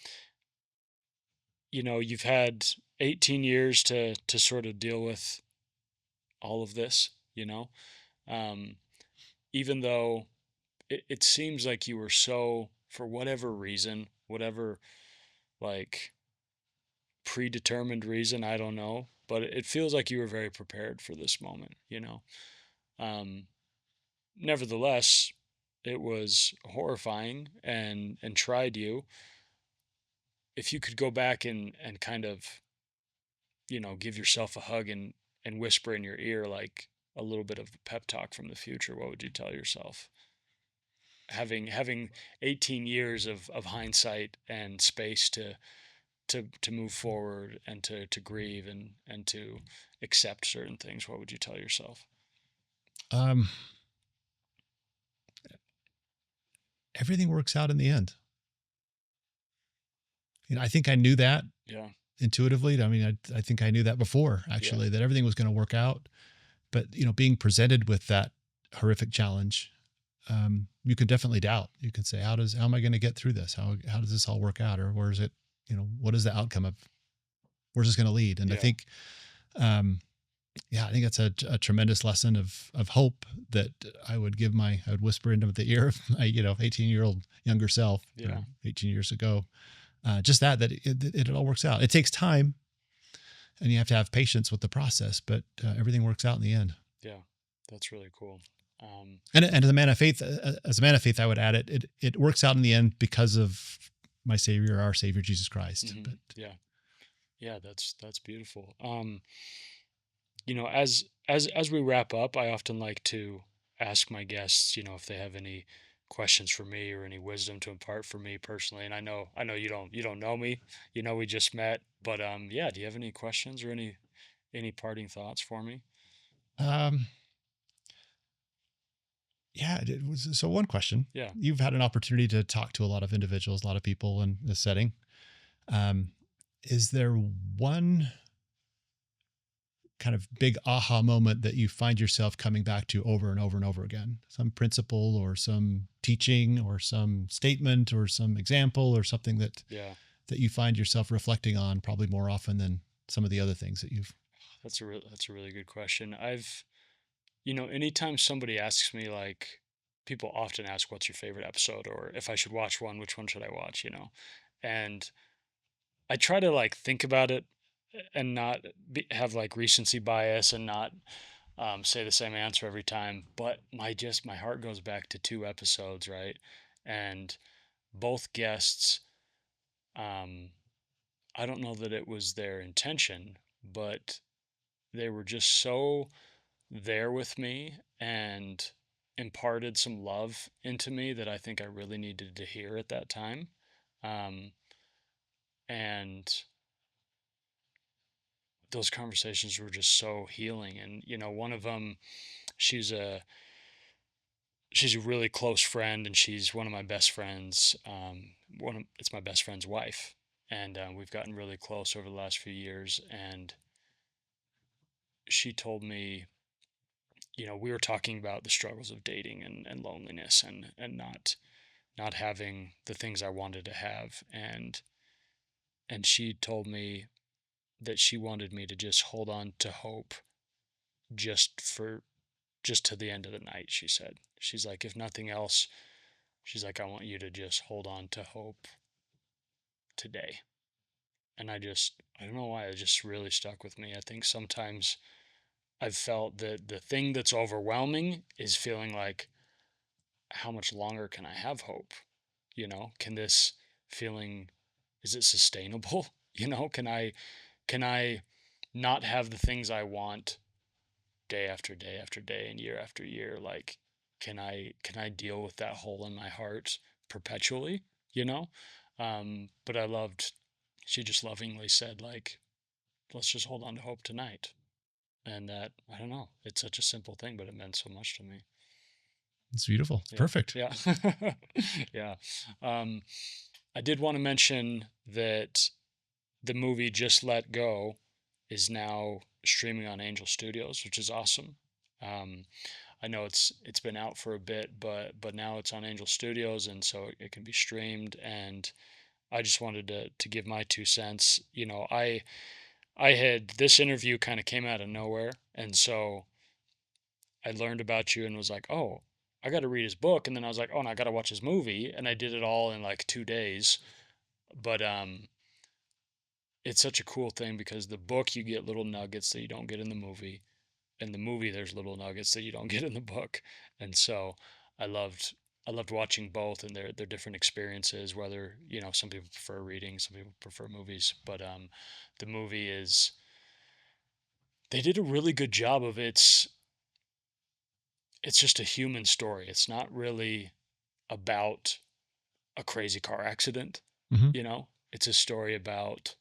S1: You've had 18 years to sort of deal with all of this, um, even though it seems like you were so, for whatever reason, whatever like predetermined reason, I don't know, but it feels like you were very prepared for this moment. Um, Nevertheless, it was horrifying and tried you. If you could go back and kind of, give yourself a hug and whisper in your ear like a little bit of a pep talk from the future, what would you tell yourself? Having 18 years of hindsight and space to move forward and to grieve and to accept certain things, what would you tell yourself?
S2: Um, Everything works out in the end. I think I knew that
S1: Yeah,
S2: intuitively. I mean, I think I knew that before
S1: yeah,
S2: actually, that everything was going to work out. But being presented with that horrific challenge, you can definitely doubt. You can say, how am I going to get through this? How does this all work out? Or where is it? What is the outcome of where's this going to lead? And I
S1: yeah,
S2: think, um, yeah, I think that's a tremendous lesson of hope that I would whisper into the ear of my 18-year-old younger self, or
S1: yeah,
S2: 18 years ago. Just it all works out. It takes time, and you have to have patience with the process, but everything works out in the end.
S1: yeah. That's really cool. Um,
S2: And as a man of faith, I would add it works out in the end because of my Savior, our Savior Jesus Christ. But
S1: yeah, yeah. That's beautiful. As we wrap up, I often like to ask my guests, if they have any questions for me or any wisdom to impart for me personally. And I know you don't know me, we just met, but yeah, do you have any questions or any parting thoughts for me?
S2: um, Yeah. It was, so one question,
S1: Yeah.
S2: you've had an opportunity to talk to a lot of individuals, a lot of people in this setting. Um, is there one kind of big aha moment that you find yourself coming back to over and over and over again? Some principle or some teaching or some statement or some example or something
S1: Yeah.
S2: that you find yourself reflecting on probably more often than some of the other things that you've.
S1: That's a really good question. Anytime somebody asks me, like, people often ask, what's your favorite episode? Or if I should watch one, which one should I watch? And I try to like think about it and not have like recency bias and not say the same answer every time. But my heart goes back to two episodes, right? And both guests, um, I don't know that it was their intention, but they were just so there with me and imparted some love into me that I think I really needed to hear at that time. Um, and those conversations were just so healing. And one of them, she's a she's a really close friend, and she's one of my best friends. It's my best friend's wife, and we've gotten really close over the last few years. And she told me, we were talking about the struggles of dating and loneliness and not having the things I wanted to have. And she told me that she wanted me to just hold on to hope just for just to the end of the night. She said, she's like, if nothing else, she's like, I want you to just hold on to hope today. And I don't know why, it just really stuck with me. I think sometimes I've felt that the thing that's overwhelming is feeling like, how much longer can I have hope? Can this feeling, is it sustainable? Can I not have the things I want day after day after day and year after year? Like, can I deal with that hole in my heart perpetually? you know but I loved, she just lovingly said, like, let's just hold on to hope tonight. And that, I don't know, it's such a simple thing, but it meant so much to me.
S2: It's beautiful. It's
S1: Yeah.
S2: perfect.
S1: Yeah. Yeah. um I did want to mention that the movie Just Let Go is now streaming on Angel Studios, which is awesome. um I know it's been out for a bit, but now it's on Angel Studios, and so it can be streamed. And I just wanted to give my 2 cents. I had, this interview kind of came out of nowhere, and so I learned about you and was like, oh, I got to read his book, and then I was like, oh, and I got to watch his movie, and I did it all in like 2 days. But it's such a cool thing because the book, you get little nuggets that you don't get in the movie. In the movie, there's little nuggets that you don't get in the book. And so I loved I loved watching both and their different experiences. Whether, some people prefer reading, some people prefer movies, but the movie is, they did a really good job of, it's just a human story. It's not really about a crazy car accident.
S2: Hmm.
S1: It's a story about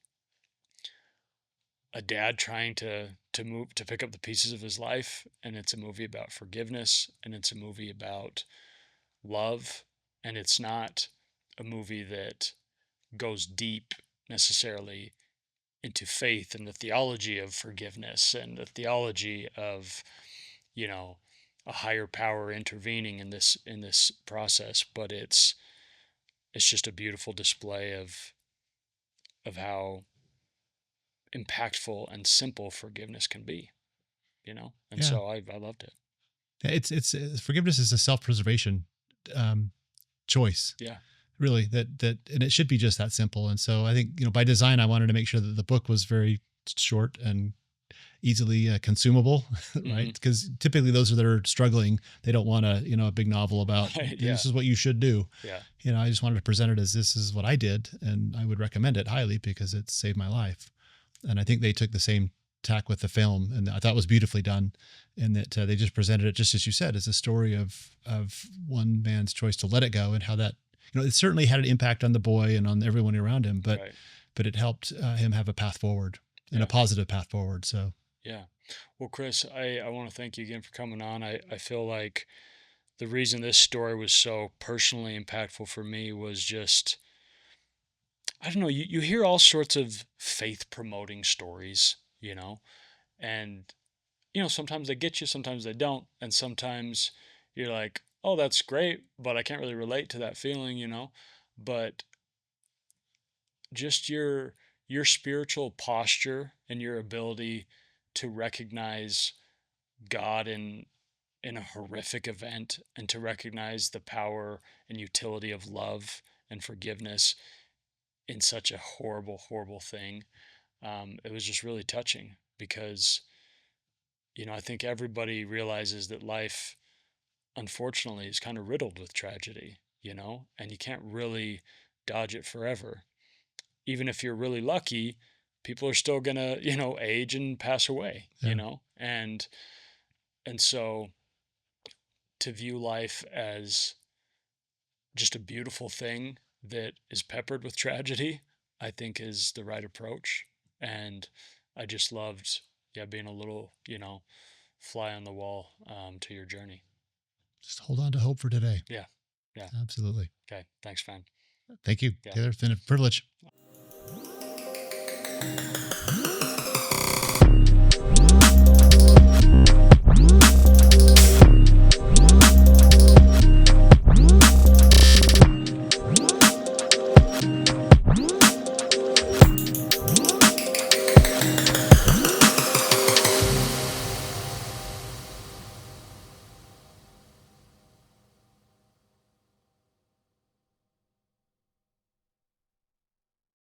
S1: a dad trying to move to pick up the pieces of his life, and it's a movie about forgiveness, and it's a movie about love. And it's not a movie that goes deep necessarily into faith and the theology of forgiveness and the theology of, you know a higher power intervening in this process. But it's just a beautiful display of how impactful and simple forgiveness can be. And
S2: Yeah.
S1: so I loved it.
S2: It's forgiveness is a self-preservation um, choice,
S1: Yeah.
S2: really, and it should be just that simple. And so I think, by design, I wanted to make sure that the book was very short and easily consumable, right?
S1: Hmm.
S2: Because typically those that are struggling, they don't want a big novel about
S1: Right. Yeah.
S2: this is what you should do.
S1: Yeah.
S2: I just wanted to present it as this is what I did, and I would recommend it highly because it saved my life. And I think they took the same tack with the film, and I thought it was beautifully done. In that they just presented it, just as you said, as a story of one man's choice to let it go, and how that, it certainly had an impact on the boy and on everyone around him,
S1: Right.
S2: but it helped him have a path forward, and a
S1: Yeah.
S2: positive path forward. So
S1: Yeah. Well, Chris, I want to thank you again for coming on. I feel like the reason this story was so personally impactful for me was just, I don't know, you hear all sorts of faith promoting stories, and sometimes they get you, sometimes they don't, and sometimes you're like, oh, that's great, but I can't really relate to that feeling. But just your spiritual posture and your ability to recognize God in a horrific event, and to recognize the power and utility of love and forgiveness in such a horrible, horrible thing. It was just really touching because, I think everybody realizes that life, unfortunately, is kind of riddled with tragedy, and you can't really dodge it forever. Even if you're really lucky, people are still gonna, age and pass away,
S2: Yeah.
S1: and so to view life as just a beautiful thing that is peppered with tragedy, I think is the right approach. And I just loved, yeah, being a little, fly on the wall to your journey.
S2: Just hold on to hope for today.
S1: Yeah. Yeah.
S2: Absolutely.
S1: Okay. Thanks, man.
S2: Thank you,
S1: Yeah.
S2: Taylor. It's been a privilege.